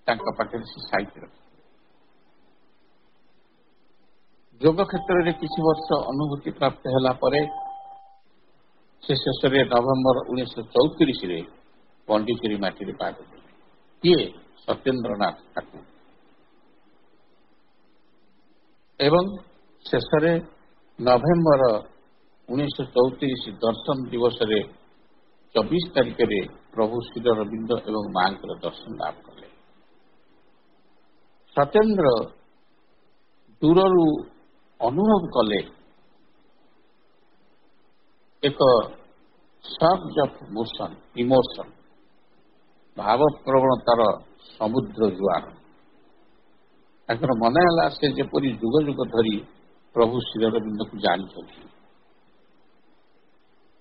ତାଙ୍କ ପାଖରେ ସେ ସାହିତ୍ୟ ରଖିଥିଲେ। ଯୋଗ କ୍ଷେତ୍ରରେ କିଛି ବର୍ଷ ଅନୁଭୂତି ପ୍ରାପ୍ତ ହେଲା ପରେ ସେ ଶେଷରେ ନଭେମ୍ବର 1934 ପଣ୍ଡିଚେରୀ ମାଟିରେ ପାଦ ଦେଲେ। କିଏ? ସତ୍ୟେନ୍ଦ୍ରନାଥ ଠାକୁର। ଏବଂ ଶେଷରେ ନଭେମ୍ବର 1934 ଦର୍ଶନ ଦିବସରେ 24 ତାରିଖରେ ପ୍ରଭୁ ଶ୍ରୀ ଅରବିନ୍ଦ ଏବଂ ମାଙ୍କର ଦର୍ଶନ ଲାଭ କଲେ। ସତ୍ୟେନ୍ଦ୍ର ଦୂରରୁ ଅନୁଭବ କଲେ ଏକ ସର୍ଜ ଅଫ୍ ଇମୋସନ, ଭାବପ୍ରବଣତାର ସମୁଦ୍ର ଜୁଆର। ତାଙ୍କର ମନେ ହେଲା ସେ ଯେପରି ଯୁଗ ଯୁଗ ଧରି ପ୍ରଭୁ ଶ୍ରୀ ଅରବିନ୍ଦଙ୍କୁ ଜାଣିଛନ୍ତି।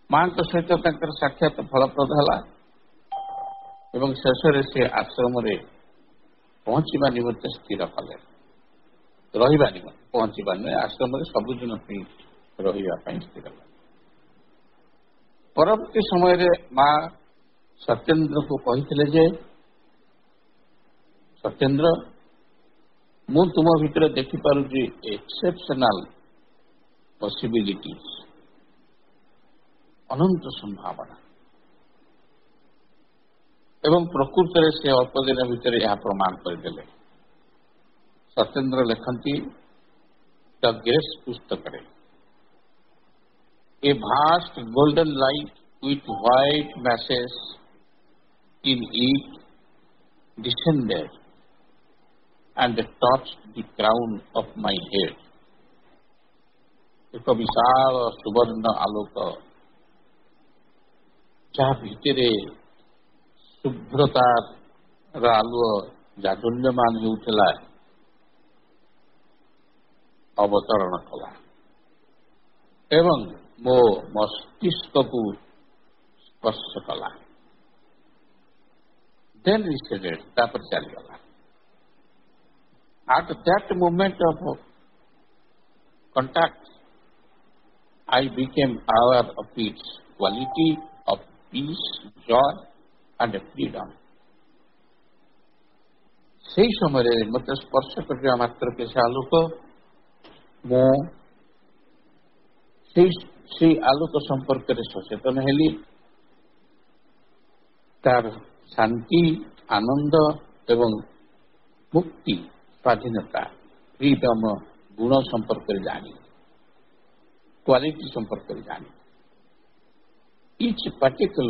ମାଙ୍କ ସହିତ ତାଙ୍କର ସାକ୍ଷାତ ଫଳପ୍ରଦ ହେଲା ଏବଂ ଶେଷରେ ସେ ଆଶ୍ରମରେ ପହଞ୍ଚିବା ନିମନ୍ତେ ସ୍ଥିର କଲେ। ରହିବା ନିମନ୍ତେ, ପହଞ୍ଚିବା ନୁହେଁ, ଆଶ୍ରମରେ ସବୁଦିନ ପାଇଁ ରହିବା ପାଇଁ ସ୍ଥିର କଲେ। ପରବର୍ତ୍ତୀ ସମୟରେ ମା ସତ୍ୟେନ୍ଦ୍ରଙ୍କୁ କହିଥିଲେ ଯେ, ସତ୍ୟେନ୍ଦ୍ର, ମୁଁ ତୁମ ଭିତରେ ଦେଖିପାରୁଛି ଏକ୍ସେପସନାଲ ପସିବିଲିଟିଜ, ଅନନ୍ତ ସମ୍ଭାବନା। ଏବଂ ପ୍ରକୃତରେ ସେ ଅଳ୍ପ ଦିନ ଭିତରେ ଏହା ପ୍ରମାଣ କରିଦେଲେ। ସତ୍ୟେନ୍ଦ୍ର ଲେଖନ୍ତି ଦ ଗ୍ରେସ୍ ପୁସ୍ତକରେ, A vast golden light with white masses in it descended and touched the crown of my head. ଏକ ବିଶାଳ ସୁବର୍ଣ୍ଣ ଆଲୋକ ଯାହା ଭିତରେ ଶୁଭ୍ରତାର ଆଲୁଅ ଜାଜ୍ୱଲ୍ୟମାନ ହେଉଥିଲା ଅବତରଣ କଲା ଏବଂ ମୋ ମସ୍ତିଷ୍କକୁ ସ୍ପର୍ଶ କଲା। ଦେନ୍ ରିସେଡେଡ୍, ତାପରେ ଚାଲିଗଲା। At that moment of contact, I became aware of its quality of peace, joy and freedom. ସେହି ସମୟରେ ମୋତେ ସ୍ପର୍ଶ କରିବା ମାତ୍ରକେ ସେ ଆଲୋକ, ମୁଁ ସେହି ଆଲୋକ ସମ୍ପର୍କରେ ସଚେତନ ହେଲି। ତାର ଶାନ୍ତି, ଆନନ୍ଦ ଏବଂ ମୁକ୍ତି, ସ୍ୱାଧୀନତା, ଫ୍ରିଡମ ଗୁଣ ସମ୍ପର୍କରେ ଜାଣି, କ୍ୱାଲିଟି ସମ୍ପର୍କରେ ଜାଣି। ଇଚ୍ ପାର୍ଟିକଲ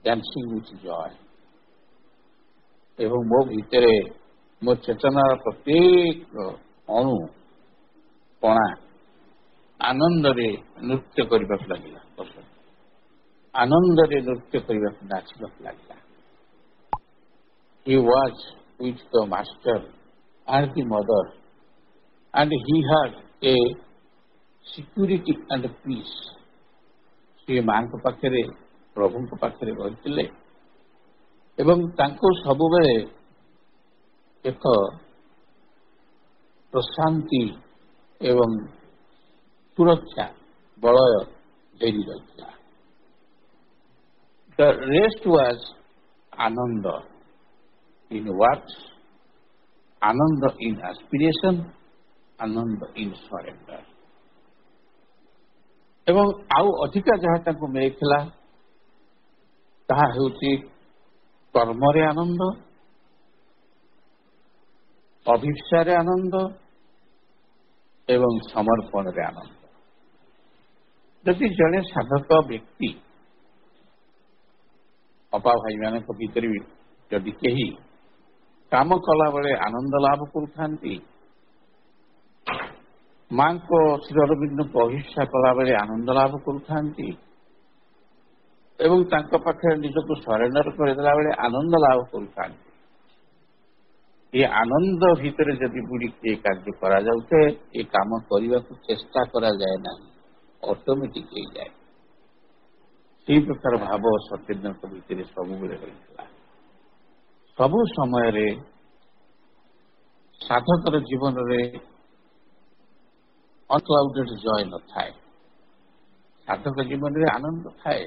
ଡ୍ୟାନ୍ସିଂ ୱିଥ୍ ଜୟ। ଏବଂ ମୋ ଭିତରେ ମୋ ଚେତନାର ପ୍ରତ୍ୟେକ ଅଣୁ କଣା ଆନନ୍ଦରେ ନୃତ୍ୟ କରିବାକୁ ଲାଗିଲା, ଆନନ୍ଦରେ ନୃତ୍ୟ କରିବାକୁ, ନାଚିବାକୁ ଲାଗିଲା। He was with the master and the mother and he had a security and peace. ସେ ମାଙ୍କ ପାଖରେ, ପ୍ରଭୁଙ୍କ ପାଖରେ ରହିଥିଲେ ଏବଂ ତାଙ୍କୁ ସବୁବେଳେ ଏକ ପ୍ରଶାନ୍ତି ଏବଂ ସୁରକ୍ଷା ବଳୟ ଘେରି ରହିଥିଲା। The rest was Ananda in works, Ananda in aspiration, Ananda in surrender. ଏବଂ ଆଉ ଅଧିକା ଯାହା ତାଙ୍କୁ ମିଳିଥିଲା ତାହା ହେଉଛି କର୍ମରେ ଆନନ୍ଦ, ଅଭିପ୍ସାରେ ଆନନ୍ଦ ଏବଂ ସମର୍ପଣରେ ଆନନ୍ଦ। ଯଦି ଜଣେ ସାଧକ ବ୍ୟକ୍ତି, ଅପା ଭାଇମାନଙ୍କ ଭିତରେ ବି ଯଦି କେହି କାମ କଲାବେଳେ ଆନନ୍ଦ ଲାଭ କରୁଥାନ୍ତି, ମାଙ୍କ ଶ୍ରୀ ଅରବିନ୍ଦଙ୍କୁ ଅଭିପ୍ସା କଲାବେଳେ ଆନନ୍ଦ ଲାଭ କରୁଥାନ୍ତି, ଏବଂ ତାଙ୍କ ପାଖରେ ନିଜକୁ ସରେଣ୍ଡର କରିଦେଲା ବେଳେ ଆନନ୍ଦ ଲାଭ କରୁଥାନ୍ତି। ଏ ଆନନ୍ଦ ଭିତରେ ଯଦି ବୁଡ଼ିକି ଏ କାର୍ଯ୍ୟ କରାଯାଉଥାଏ, ଏ କାମ କରିବାକୁ ଚେଷ୍ଟା କରାଯାଏ ନାହିଁ, ଅଟୋମେଟିକ୍ ହେଇଯାଏ। ସେହି ପ୍ରକାର ଭାବ ସତ୍ୟେନ୍ଦ୍ରଙ୍କ ଭିତରେ ସବୁବେଳେ ରହିଥିଲା। ସବୁ ସମୟରେ ସାଧକର ଜୀବନରେ ଅନକ୍ଲାଉଡେଡ୍ ଜୟ ନଥାଏ। ସାଧକ ଜୀବନରେ ଆନନ୍ଦ ଥାଏ,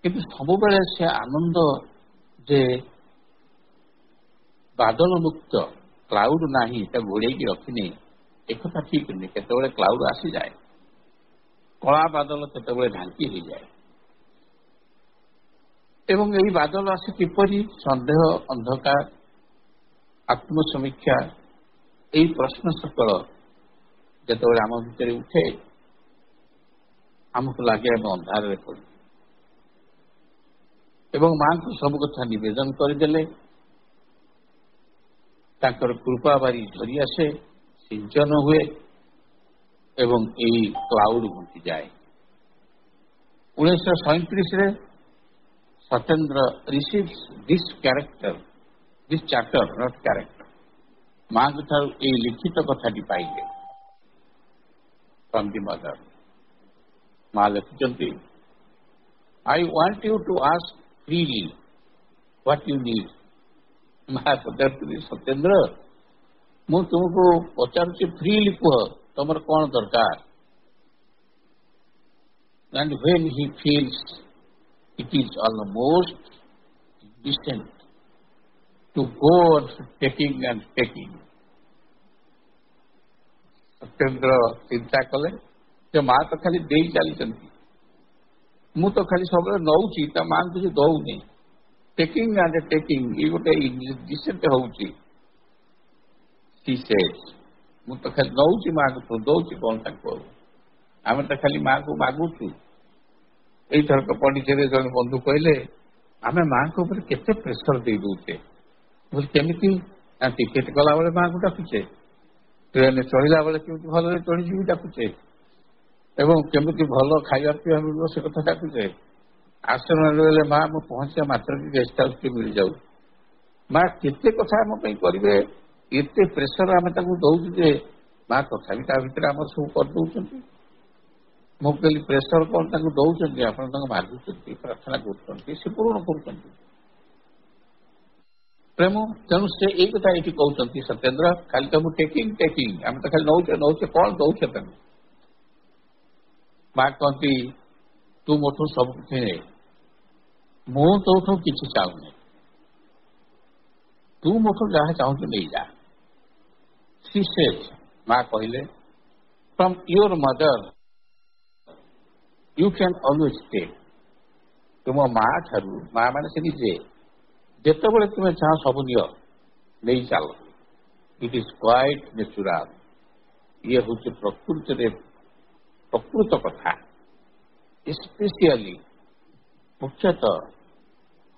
କିନ୍ତୁ ସବୁବେଳେ ସେ ଆନନ୍ଦ ଯେ ବାଦଲ ମୁକ୍ତ, କ୍ଲାଉଡ ନାହିଁ, ତାକୁ ଘୋଡ଼େଇକି ରଖିନି, ଏକଥା ଠିକ୍ ନୁହେଁ। କେତେବେଳେ କ୍ଲାଉଡ ଆସିଯାଏ, କଳା ବାଦଲ କେତେବେଳେ ଢାଙ୍କି ହେଇଯାଏ। ଏବଂ ଏହି ବାଦଲ ଆସି କିପରି ସନ୍ଦେହ, ଅନ୍ଧକାର, ଆତ୍ମସମୀକ୍ଷା, ଏହି ପ୍ରଶ୍ନ ସକଳ ଯେତେବେଳେ ଆମ ଭିତରେ ଉଠେ, ଆମକୁ ଲାଗେ ଆମେ ଅନ୍ଧାରରେ ପଡୁ। ଏବଂ ମାଙ୍କୁ ସବୁ କଥା ନିବେଦନ କରିଦେଲେ ତାଙ୍କର କୃପା ବାରି ଝରି ଆସେ, ସିଞ୍ଚନ ହୁଏ ଏବଂ ଏହି କ୍ଲାଉଡ ଘୁଞ୍ଚିଯାଏ। 1937 Satyendra receives this character, this charter, not character. ମାଙ୍କ ଠାରୁ ଏହି ଲିଖିତ କଥାଟି ପାଇଲେ ଫ୍ରମ୍ ଦି ମଦର। ମା ଲେଖୁଛନ୍ତି, I want you to ask freely what you need. ମା ପଚାରୁଛନ୍ତି, ସତ୍ୟେନ୍ଦ୍ର, ମୁଁ ତୁମକୁ ପଚାରୁଛି, ଫ୍ରିଲି କୁହ ତମର କଣ ଦରକାର। And when he feels it is almost distant to go on taking and taking, Satyendra ଚିନ୍ତା କଲେ ଯେ ମା ତ ଖାଲି ଦେଇ ଚାଲିଛନ୍ତି, ମୁଁ ତ ଖାଲି ସବୁବେଳେ ନଉଛି, ତା ମାଙ୍କୁ କିଛି ଦଉନି। ଟେକିଂ ଆଣ୍ଡ ଟେକିଂ ଏଇ ଗୋଟେ ଡିସେଣ୍ଟ ହଉଛି। ମୁଁ ତ ଖାଲି ନଉଛି, ମାଙ୍କୁ ତ ଦଉଛି କଣ ତାଙ୍କୁ? ଆମେ ତ ଖାଲି ମାଙ୍କୁ ମାଗୁଛୁ। ଏଇଥରକ ପଣ୍ଡିଚେରୀରେ ଜଣେ ବନ୍ଧୁ କହିଲେ, ଆମେ ମାଙ୍କ ଉପରେ କେତେ ପ୍ରେସର ଦେଇ ଦଉଛେ। କେମିତି? ନା ଟିକେଟ କଲାବେଳେ ମାଙ୍କୁ ଡାକୁଛେ, ଟ୍ରେନରେ ଚଢିଲା ବେଳେ କେମିତି ଭଲରେ ଚଢିଯିବି ଡାକୁଛେ, ଏବଂ କେମିତି ଭଲ ଖାଇବା ପିଇବା ମିଳିବ ସେ କଥା ଡାକୁଛେ। ଆଶ୍ରମରେ ରହିଲେ ମା ମୁଁ ପହଞ୍ଚିବା ମାତ୍ର ଗେଷ୍ଟ ହାଉସଟି ମିଳିଯାଉ। ମା କେତେ କଥା ଆମ ପାଇଁ କରିବେ, ଏତେ ପ୍ରେସର ଆମେ ତାଙ୍କୁ ଦଉଛୁ ଯେ ମା ତଥାପି ତା ଭିତରେ ଆମର ସବୁ କରିଦଉଛନ୍ତି। ମୁଁ କହିଲି, ପ୍ରେସର କଣ ତାଙ୍କୁ ଦଉଛନ୍ତି? ଆପଣ ତାଙ୍କୁ ମାଗୁଛନ୍ତି, ପ୍ରାର୍ଥନା କରୁଛନ୍ତି, ସେ ପୂରଣ କରୁଛନ୍ତି ପ୍ରେମ। ତେଣୁ ସେ ଏଇ କଥା ଏଇଠି କହୁଛନ୍ତି, ସତ୍ୟେନ୍ଦ୍ର, ଖାଲି ତାଙ୍କୁ ଟେକିଂ ଟେକିଂ, ଆମେ ତ ଖାଲି ନଉଛେ ନଉଛେ, କଣ ଦଉଛେ ତାଙ୍କୁ? ମା କହନ୍ତି, ତୁ ମୋଠୁ ସବୁ କିଛି ନେ, ମୁଁ ତୋଠୁ କିଛି ଚାହୁଁନି, ତୁ ମୋଠୁ ଯାହା ଚାହୁଁଛୁ ନେଇଯା। She said, ମା କହିଲେ, from your mother you can always take. ତୁମ ମା ଠାରୁ, ମା ମାନେ ସେ ନିଜେ, ଯେତେବେଳେ ତୁମେ ଚାହ ସବୁ ନିଅ, ନେଇ ଚାଲ। It is quite natural. ଇଏ ହେଉଛି ପ୍ରକୃତରେ ପ୍ରକୃତ କଥା। ସ୍ପେସିଆଲି, ମୁଖ୍ୟତଃ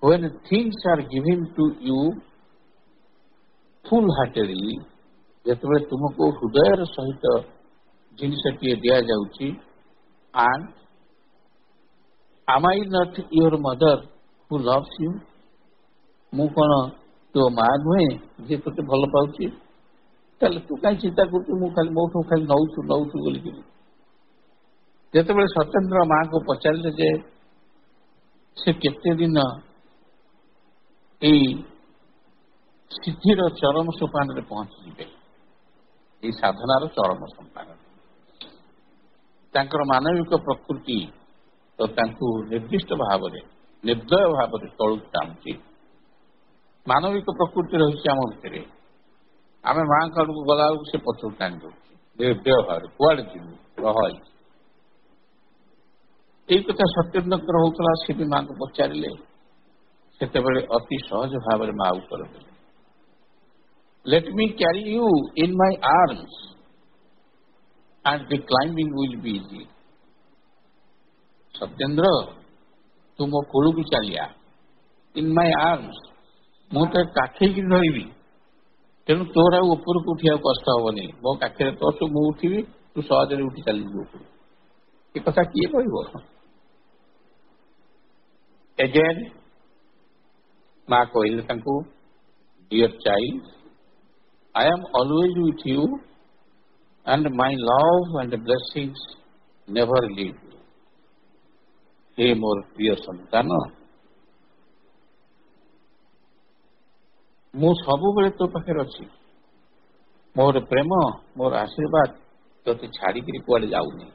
when things are given to you full heartedly, ଯେତେବେଳେ ତୁମକୁ ହୃଦୟର ସହିତ ଜିନିଷଟିଏ ଦିଆଯାଉଛି। and am I not your mother who loves you? ମୁଁ କଣ ତୋ ମା ନୁହେଁ ଯିଏ ତୋତେ ଭଲ ପାଉଛି? ତାହେଲେ ତୁ କାହିଁ ଚିନ୍ତା କରୁଛୁ ମୁଁ ଖାଲି ମୋଠୁ ଖାଲି ନଉଛୁ ନଉଛୁ ବୋଲିକିରି? ଯେତେବେଳେ ସତ୍ୟେନ୍ଦ୍ର ମାଙ୍କୁ ପଚାରିଲେ ଯେ ସେ କେତେ ଦିନ ଏଇ ସିଦ୍ଧିର ଚରମ ସୋପାନରେ ପହଞ୍ଚିଯିବେ, ଏଇ ସାଧନାର ଚରମ ସୋପାନ, ତାଙ୍କର ମାନବିକ ପ୍ରକୃତି ତ ତାଙ୍କୁ ନିର୍ଦ୍ଦିଷ୍ଟ ଭାବରେ, ନିର୍ଦ୍ଦୟ ଭାବରେ ତଳକୁ ଟାଣୁଛି। ମାନବିକ ପ୍ରକୃତି ରହିଛି ଆମ ଭିତରେ, ଆମେ ମାଙ୍କ ଆଡକୁ ଗଲାବେଳକୁ ସେ ପଛକୁ ଟାଣି ଦଉଛି ନିର୍ଦ୍ଦୟ ଭାବରେ, କୁଆଡେ ଯିବୁ ରହ। ଏଇ କଥା ସତ୍ୟେନ୍ଦ୍ରଙ୍କର ହଉଥିଲା। ସେ ବି ମାଙ୍କୁ ପଚାରିଲେ, ସେତେବେଳେ ଅତି ସହଜ ଭାବରେ ମା ଉତ୍ତର ଦେଲେ, let me carry you in my arms and the climbing will be easy. Satyendra, ତୁ ମୋ କୋଳକୁ ଚାଲିଆ, in my arms, ମୁଁ ତ କାଖେଇକି ଧରିବି, ତେଣୁ ତୋର ଆଉ ଉପରକୁ ଉଠିବାକୁ କଷ୍ଟ ହବନି। ମୋ କାଖରେ ତୋ ମୁଁ ଉଠିବି, ତୁ ସହଜରେ ଉଠି ଚାଲିଯିବୁ ଉପରକୁ। ଏ କଥା କିଏ କହିବ? Again, ମା କହିଲେ ତାଙ୍କୁ, Dear child, I am always with you and my love and blessings never leave you. हे ମୋର ପ୍ରିୟ ସନ୍ତାନ, ମୁଁ ସବୁବେଳେ ତୋ ପାଖରେ ଅଛି। ମୋର ପ୍ରେମ, ମୋର ଆଶୀର୍ବାଦ ତୋତେ ଛାଡ଼ିକିରି କୁଆଡ଼େ ଯାଉନି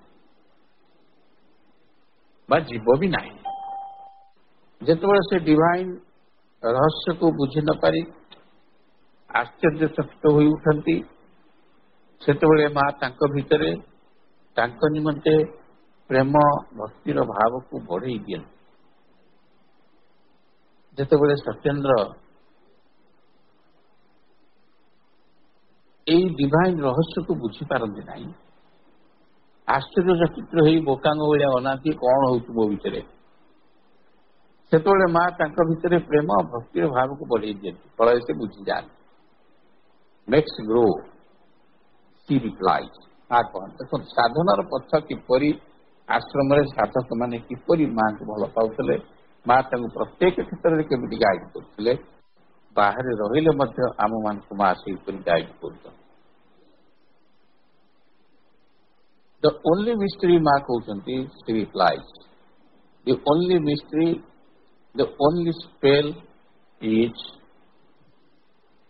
ବା ଯିବ ବି ନାହିଁ। ଯେତେବେଳେ ସେ ଡିଭାଇନ ରହସ୍ୟକୁ ବୁଝି ନ ପାରି ଆଶ୍ଚର୍ଯ୍ୟଚକିତ ହୋଇ ଉଠନ୍ତି, ସେତେବେଳେ ମା ତାଙ୍କ ଭିତରେ ତାଙ୍କ ନିମନ୍ତେ ପ୍ରେମ ଭକ୍ତିର ଭାବକୁ ବଢ଼େଇ ଦିଅନ୍ତି। ଯେତେବେଳେ ସତ୍ୟେନ୍ଦ୍ର ଏହି ଡିଭାଇନ ରହସ୍ୟକୁ ବୁଝିପାରନ୍ତି ନାହିଁ, ଆଶ୍ଚର୍ଯ୍ୟଚକିତ ହୋଇ ବୋକାଙ୍କ ଭଳିଆ ଅନାନ୍ତି, କଣ ହଉଛି ମୋ ଭିତରେ, ସେତେବେଳେ ମା ତାଙ୍କ ଭିତରେ ପ୍ରେମ ଭକ୍ତିର ଭାବକୁ ବଢ଼େଇ ଦିଅନ୍ତି। ଫଳରେ ସେ ବୁଝିଯାଆନ୍ତି। Makes grow, she replies. ଦେଖନ୍ତୁ ସାଧନାର ପଥ କିପରି, ଆଶ୍ରମରେ ସାଧକମାନେ କିପରି ମାଙ୍କୁ ଭଲ ପାଉଥିଲେ, ମା ତାଙ୍କୁ ପ୍ରତ୍ୟେକ କ୍ଷେତ୍ରରେ କେମିତି ଗାଇଡ କରୁଥିଲେ, ବାହାରେ ରହିଲେ ମଧ୍ୟ ଆମମାନଙ୍କୁ ମା ସେହିପରି ଗାଇଡ କରୁଛନ୍ତି। The only mystery ମା କହୁଛନ୍ତି, she replies, the only mystery, the only spell is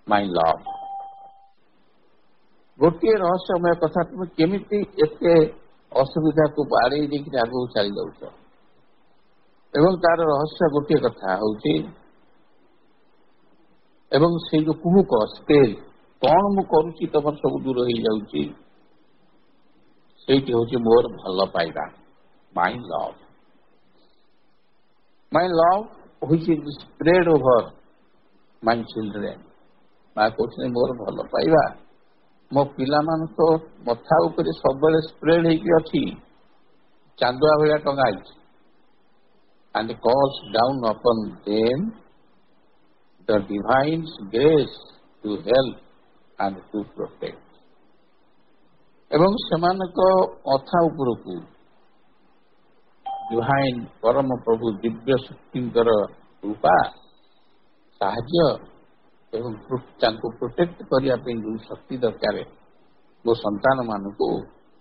my love. ଗୋଟିଏ ରହସ୍ୟମୟ କଥା, ତୁମେ କେମିତି ଏତେ ଅସୁବିଧାକୁ ବାଡ଼େଇ ଦେଇକି ଆଗକୁ ଚାଲି ଯାଉଛ, ଏବଂ ତାର ରହସ୍ୟ ଗୋଟିଏ କଥା ହଉଛି, ଏବଂ ସେଇ ଯୋଉ କୁହୁକ ସ୍ପେଲ, କଣ ମୁଁ କରୁଛି ତମର ସବୁ ଦୂର ହେଇଯାଉଛି, ସେଇଠି ହଉଛି ମୋର ଭଲ ପାଇବା, my love. My love which is spread over my children. ମା କହୁଛନ୍ତି ମୋର ଭଲ ପାଇବା ମୋ ପିଲାମାନଙ୍କ ମଥା ଉପରେ ସବୁବେଳେ ସ୍ପ୍ରେଡ ହେଇକି ଅଛି, ଚାନ୍ଦୁଆ ଭଳିଆ ଟଙ୍ଗା ହେଇଛି। And calls down upon them the divine grace to help and to protect. ଏବଂ ସେମାନଙ୍କ ମଥା ଉପରକୁ ଡିଭାଇନ ପରମ ପ୍ରଭୁ ଦିବ୍ୟ ଶକ୍ତିଙ୍କର କୃପା, ସାହାଯ୍ୟ ଏବଂ ତାଙ୍କୁ ପ୍ରୋଟେକ୍ଟ କରିବା ପାଇଁ ଯେଉଁ ଶକ୍ତି ଦରକାର ମୋ ସନ୍ତାନମାନଙ୍କୁ,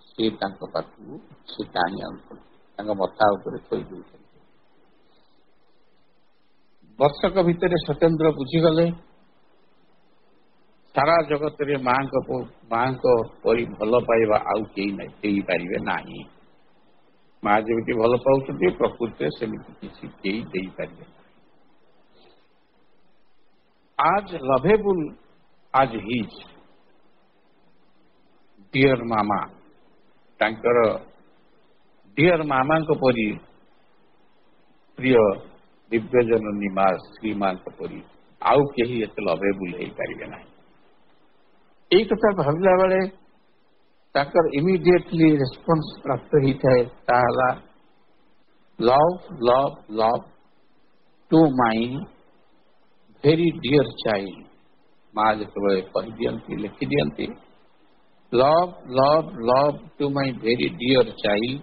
ସେ ତାଙ୍କ ପାଖକୁ ସେ ଟାଣି ଆଣୁଛନ୍ତି, ତାଙ୍କ ମଥା ଉପରେ ଥୋଇ ଦେଉଛନ୍ତି। ବର୍ଷକ ଭିତରେ ସତ୍ୟେନ୍ଦ୍ର ବୁଝିଗଲେ, ସାରା ଜଗତରେ ମାଙ୍କ ପରି ଭଲ ପାଇବା ଆଉ କେହି ଦେଇପାରିବେ ନାହିଁ। ମା ଯେମିତି ଭଲ ପାଉଛନ୍ତି, ପ୍ରକୃତିରେ ସେମିତି କିଛି କେହି ଦେଇପାରିବେ ନାହିଁ। as lovable as his dear mama, ତାଙ୍କର dear ମାମାଙ୍କ ପରି ପ୍ରିୟ ଦିବ୍ୟଜନନୀ ମା ଶ୍ରୀମାଙ୍କ ପରି ଆଉ କେହି ଏତେ ଲଭେବୁଲ ହେଇପାରିବେ ନାହିଁ। ଏଇ କଥା ଭାବିଲା ବେଳେ ତାଙ୍କର ଇମିଡିଏଟଲି ରେସ୍ପନ୍ସ ପ୍ରାପ୍ତ ହେଇଥାଏ, ତାହା ହେଲା love love love to my very dear child. ମା ଯେତେବେଳେ କହିଦିଅନ୍ତି, ଲେଖିଦିଅନ୍ତି, love love love to my very dear child,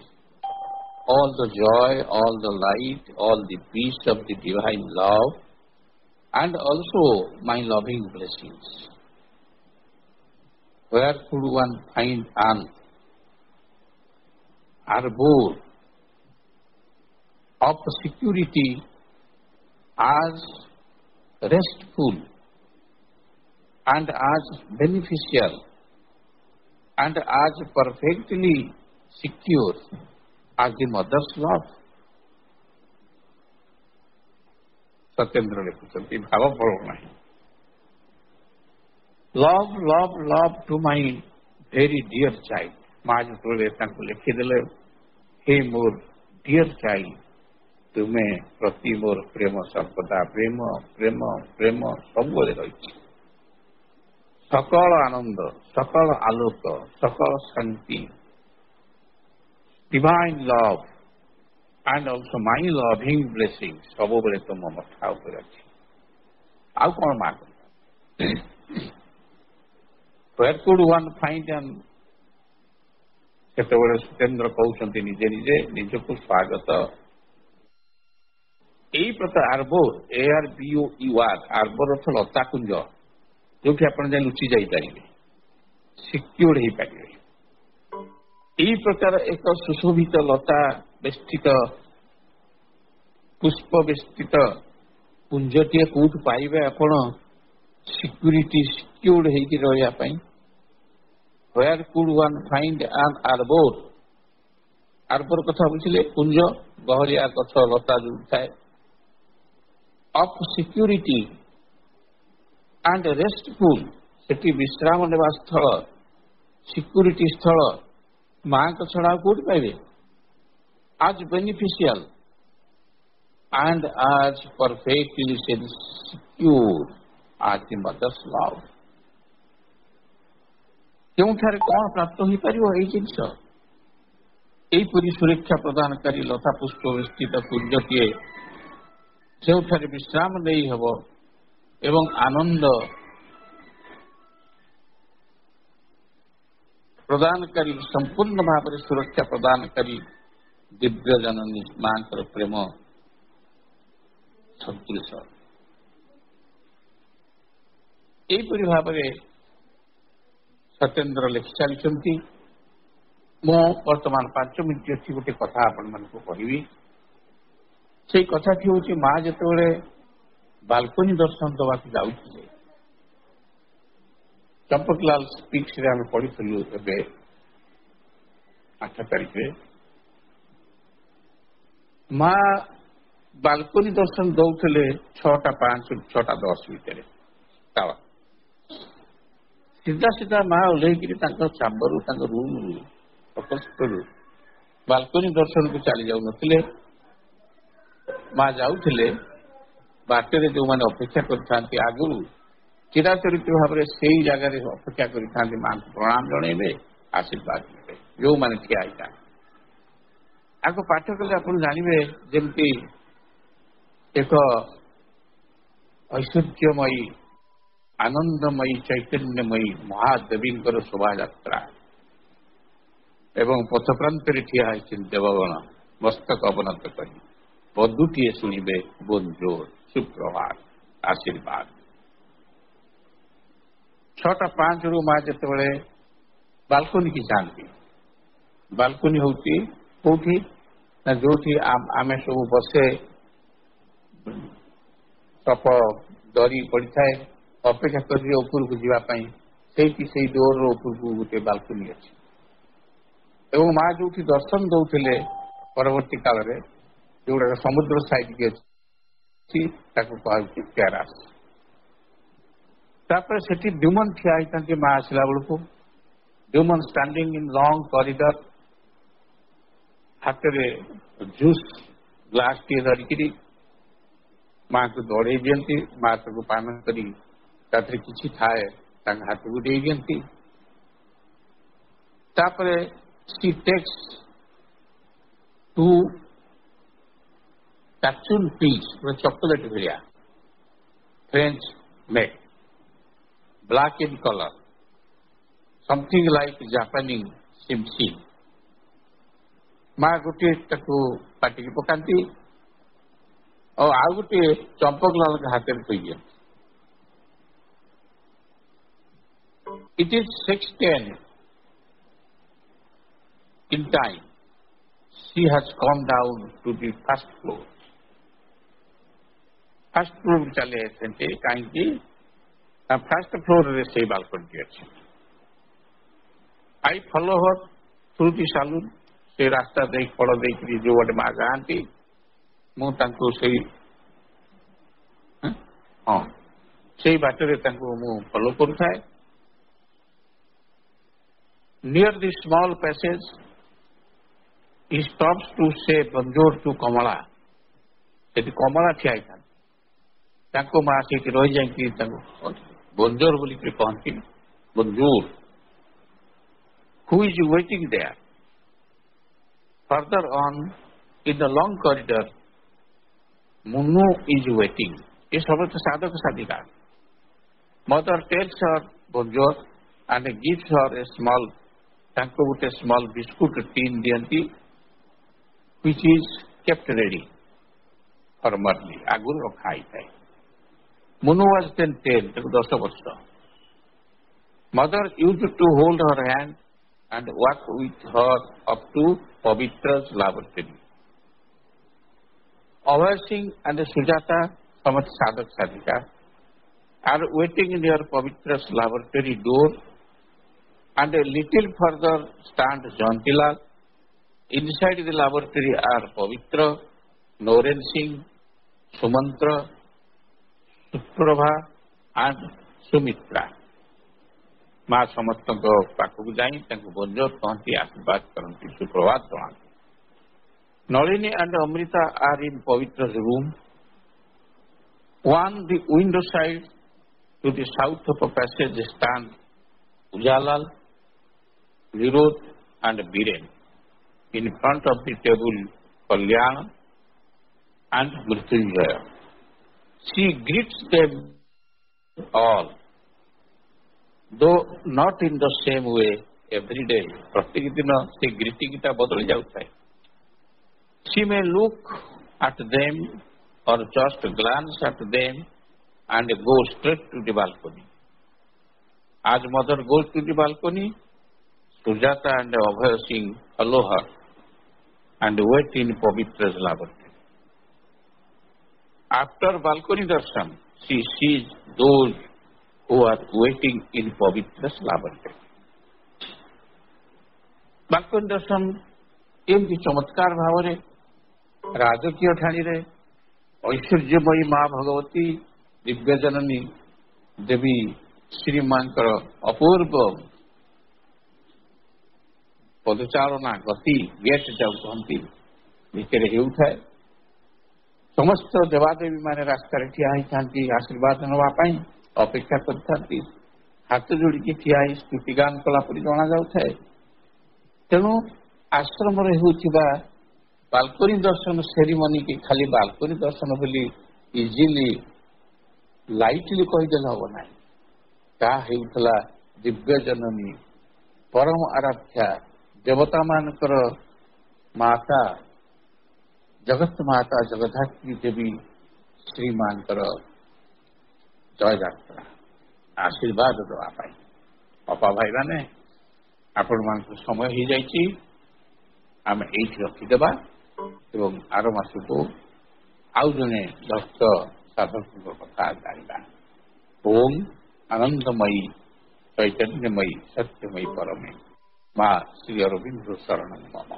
all the joy, all the light, all the peace of the divine love, and also my loving blessings. Where could one find an arbor of security as restful and as beneficial and as perfectly secure as the mother's love? Satyendra ଲେଖୁଛନ୍ତି, ଭାବ ପଡ଼ୁ ନାହିଁ। Love love love to my very dear child, ମା ଯେତେବେଳେ ତାଙ୍କୁ ଲେଖିଦେଲେ, ହେ ମୋର dear child, ତୁମେ ପ୍ରତି ମୋର ପ୍ରେମ ସର୍ବଦା ପ୍ରେମ ପ୍ରେମ ପ୍ରେମ ସବୁବେଳେ ରହିଛି। ସକଳ ଆନନ୍ଦ, ସକଳ ଆଲୋକ, ସକଳ ଶାନ୍ତି, divine love and also my loving blessing ସବୁବେଳେ ତୁମ ମଥା ଉପରେ ଅଛି। ଆଉ କଣ ମା କହିବ? Where could one find an, ସେତେବେଳେ ସତ୍ୟେନ୍ଦ୍ର କହୁଛନ୍ତି ନିଜେ ନିଜେ ନିଜକୁ ସ୍ୱାଗତ, ଏଇ ପ୍ରକାର ଆର୍ବୋର ARBOR ଆର୍ବୋର ଅର୍ଥ ଲତା କୁଞ୍ଜ, ଯୋଉଠି ଆପଣ ଯାଇ ଲୁଚି ଯାଇପାରିବେ, ସିକ୍ୟୁର୍ଡ ହେଇପାରିବେ। ଏଇ ପ୍ରକାର ଏକ ସୁଶୋଭିତ ଲତା ବେଷ୍ଟିତ ପୁଷ୍ପ ବେଷ୍ଟିତ କୁଞ୍ଜଟିଏ କୋଉଠୁ ପାଇବେ ଆପଣ ସିକ୍ୟୁର୍ଡ ହେଇକି ରହିବା ପାଇଁ? Where could one find an arbor? ଆର୍ବୋର କଥା ବୁଝିଲେ, କୁଞ୍ଜ, ଗହରିଆ ଗଛ ଲତା ଯୋଉ ଥାଏ, ଅଫ୍ ସିକ୍ୟୁରିଟି ଆଣ୍ଡ ରେଷ୍ଟଫୁଲ, ସେଠି ବିଶ୍ରାମ ନେବା ସ୍ଥଳ, ସିକ୍ୟୁରିଟି ସ୍ଥଳ ମାଙ୍କ ଛଡା ଆଉ କୋଉଠି ପାଇବେ? ଆଜ୍ beneficial and as perfectly secure as the mother's love. କେଉଁଠାରେ କଣ ପ୍ରାପ୍ତ ହୋଇପାରିବ ଏଇ ଜିନିଷ? ଏଇପରି ସୁରକ୍ଷା ପ୍ରଦାନକାରୀ ଲତା ପୁଷ୍ପ ବିସ୍ତୃତ କୁଞ୍ଜଟିଏ ଯେଉଁଠାରେ ବିଶ୍ରାମ ନେଇ ହେବ ଏବଂ ଆନନ୍ଦ ପ୍ରଦାନକାରୀ, ସମ୍ପୂର୍ଣ୍ଣ ଭାବରେ ସୁରକ୍ଷା ପ୍ରଦାନକାରୀ ଦିବ୍ୟ ଜନନୀ ମାଙ୍କର ପ୍ରେମ ସଦୃଶ। ଏହିପରି ଭାବରେ ସତ୍ୟେନ୍ଦ୍ର ଲେଖି ଚାଲିଛନ୍ତି। ମୁଁ ବର୍ତ୍ତମାନ 5 ମିନିଟ୍ ଅଛି ଗୋଟେ କଥା ଆପଣମାନଙ୍କୁ କହିବି। ସେଇ କଥାଟି ହେଉଛି, ମା ଯେତେବେଳେ ବାଲକୋନି ଦର୍ଶନ ଦେବାକୁ ଯାଉଥିଲେ, ଚମ୍ପକଲାଲ ସ୍ପିକ୍ସରେ ଆମେ ପଢିଥିଲୁ ଏବେ 8 ତାରିଖରେ, ମା ବାଲକୋନି ଦର୍ଶନ ଦଉଥିଲେ 6:05 6:10 ଭିତରେ। ସିଧା ସିଧା ମା ଓହ୍ଲେଇକିରି ତାଙ୍କ ଚାମ୍ବରରୁ, ତାଙ୍କ ରୁମରୁ, ପ୍ରକୋଷ୍ଠରୁ ବାଲକୋନି ଦର୍ଶନକୁ ଚାଲି ଯାଉନଥିଲେ। ମା ଯାଉଥିଲେ, ବାଟରେ ଯୋଉମାନେ ଅପେକ୍ଷା କରିଥାନ୍ତି ଆଗରୁ ଚିରାଚରିତ ଭାବରେ ସେଇ ଜାଗାରେ ଅପେକ୍ଷା କରିଥାନ୍ତି, ମାଙ୍କୁ ପ୍ରଣାମ ଜଣେଇବେ, ଆଶୀର୍ବାଦ ନେବେ ଯୋଉମାନେ ଠିଆ ହେଇଥାନ୍ତି। ଆଗ ପାଠ କଲେ ଆପଣ ଜାଣିବେ, ଯେମିତି ଏକ ଐଶ୍ୱର୍ଯ୍ୟମୟୀ, ଆନନ୍ଦମୟୀ, ଚୈତନ୍ୟମୟୀ ମହାଦେବୀଙ୍କର ଶୋଭାଯାତ୍ରା ଏବଂ ପଥପ୍ରାନ୍ତରେ ଠିଆ ହେଇଛନ୍ତି ଦେବଗଣ ମସ୍ତକ ଅବନତ କରି, ବଧୂଟିଏ ଶୁଣିବେ ବୋନଜୋର, ସୁପ୍ରଭାତ, ଆଶୀର୍ବାଦ। 6:05 ମା ଯେତେବେଳେ ବାଲକୋନିକି ଯାଆନ୍ତି, ବାଲକୋନି ହଉଛି କୋଉଠି ନା ଯୋଉଠି ଆମେ ସବୁ ବସେ, ସପ ଦରି ପଡିଥାଏ, ଅପେକ୍ଷା କରି ଉପରକୁ ଯିବା ପାଇଁ, ସେଇଠି ସେଇ ଡୋରର ଉପରକୁ ଗୋଟେ ବାଲକୋନି ଅଛି। ଏବଂ ମା ଯୋଉଠି ଦର୍ଶନ ଦଉଥିଲେ ପରବର୍ତ୍ତୀ କାଳରେ, ଯୋଉଗୁଡାକ ସମୁଦ୍ର ସାଇଡ୍କି ଅଛି, ତାକୁ କୁହାଯାଉଛି ଟେରାସ୍। ତାପରେ ସେଠି ଡ୍ୟୁମନ ଠିଆ ହେଇଥାନ୍ତି ମା ଆସିଲା ବେଳକୁ, ଡ୍ୟୁମନ ଷ୍ଟାଣ୍ଡିଂ ଇନ୍ ଲଙ୍ଗ କରିଡର, ହାତରେ ଜୁସ୍ ଗ୍ଲାସଟିଏ ଧରିକିରି ମାଙ୍କୁ ଦୌଡେଇ ଦିଅନ୍ତି। ମା ତାକୁ ପାନ କରି ତାଥିରେ କିଛି ଥାଏ ତାଙ୍କ ହାତକୁ ଦେଇ ଦିଅନ୍ତି। ତାପରେ she takes 2 capsule pills, chocolate ଭଳିଆ, French made, black in color, something like Japanese simsim। ମା ଗୋଟିଏ ତାକୁ ପାଟିକି ପକାନ୍ତି ଆଉ ଗୋଟିଏ ଚମ୍ପକଲାଲଙ୍କ ହାତରେ ଥୋଇ ଦିଅନ୍ତି। It is 6:10 in time. She has come down to the first floor. First floor चले आते कहीं फर्स्ट फ्लोर रे से बालकनी अच्छी। I follow her through the saloon, से रास्ता देख पड़ देख जो वाटे माँ जाती मु तांको से बाटरे तांको मु फॉलो करता है। Near the small passage, he stops to say bonjour to Kamala. यदि कमला ठिया तांको माँ से रही जाती bonjour बोली कहती bonjour. Who is waiting there? Further on, in the long corridor, Munu is waiting. ये सब तो साधक साधिका। Mother tells her bonjour and gives her a small, तांको उठे small biscuit tin दियंती, which is kept ready. formerly ଆଗରୁ ରଖା ହେଇଥାଏ। Munu was then 10 ତାକୁ 10 ବର୍ଷ। Mother used to hold her hand and walk with her up to Pavitra's laboratory. Abhay Singh and Sujata, ସମସ୍ତ ସାଧକ ସାଧିକା, are waiting near Pavitra's laboratory door, and a little further stand Jantilal. Inside the laboratory are Pavitra, Noren Singh, Sumantra, Suprabha and Sumitra. माँ समस्त पाखक जाई बंजोर कहती आशीर्वाद करती सुप्रभात जनाती। Nalini and Amrita are in Pavitra's room. On the window side to the south of a passage stand Ujalal, Nirod and Biren. In front of the table Kalyana and Mrityunjaya. She greets them all, though not in the same way every day. प्रत्येक दिन से greeting टा बदल जाता है। She may look at them or just glance at them and go straight to the balcony. As mother goes to the balcony, Sujata and Abhay Singh follow her and wait in Pavitra's laboratory. After balcony darshan, she sees those who are waiting in Pavitra's laboratory. Balcony darshan एमती चमत्कार भाव रे राजकीय ठाणी रे ऐश्वर्यमयी माँ भगवती दिव्य जननी देवी श्री मांकर अपूर्व पदचारणा गति gate जाऊ कहती भितर होउଥାଏ। समस्त देवादेवी माने रास्ता ठिया होती आशीर्वाद नापी अपेक्षा करते हाथ जोड़िकी ठिया स्तुतिगान कलापरी जना जाए। तेणु आश्रम होता बालकोनी दर्शन सेरिमनी की खाली बालकोनी दर्शन बोली इजिली लाइटली कहीदेले हम ना। होता दिव्य जननी परम आराध्या देवता मानकर माता जगत माता जगधात्री देवी श्री मानकर जय यात्रा आशीर्वाद देवाई। अपा भाई मैंने आपण मान समय हो जाइए आम ये रखीदेवा एवं आर मास को आउ जने भक्त साधक कथा जाना। ओम आनंदमयी चैतन्यमयी सत्यमयी परमे माँ श्री अरविंद शरण मम।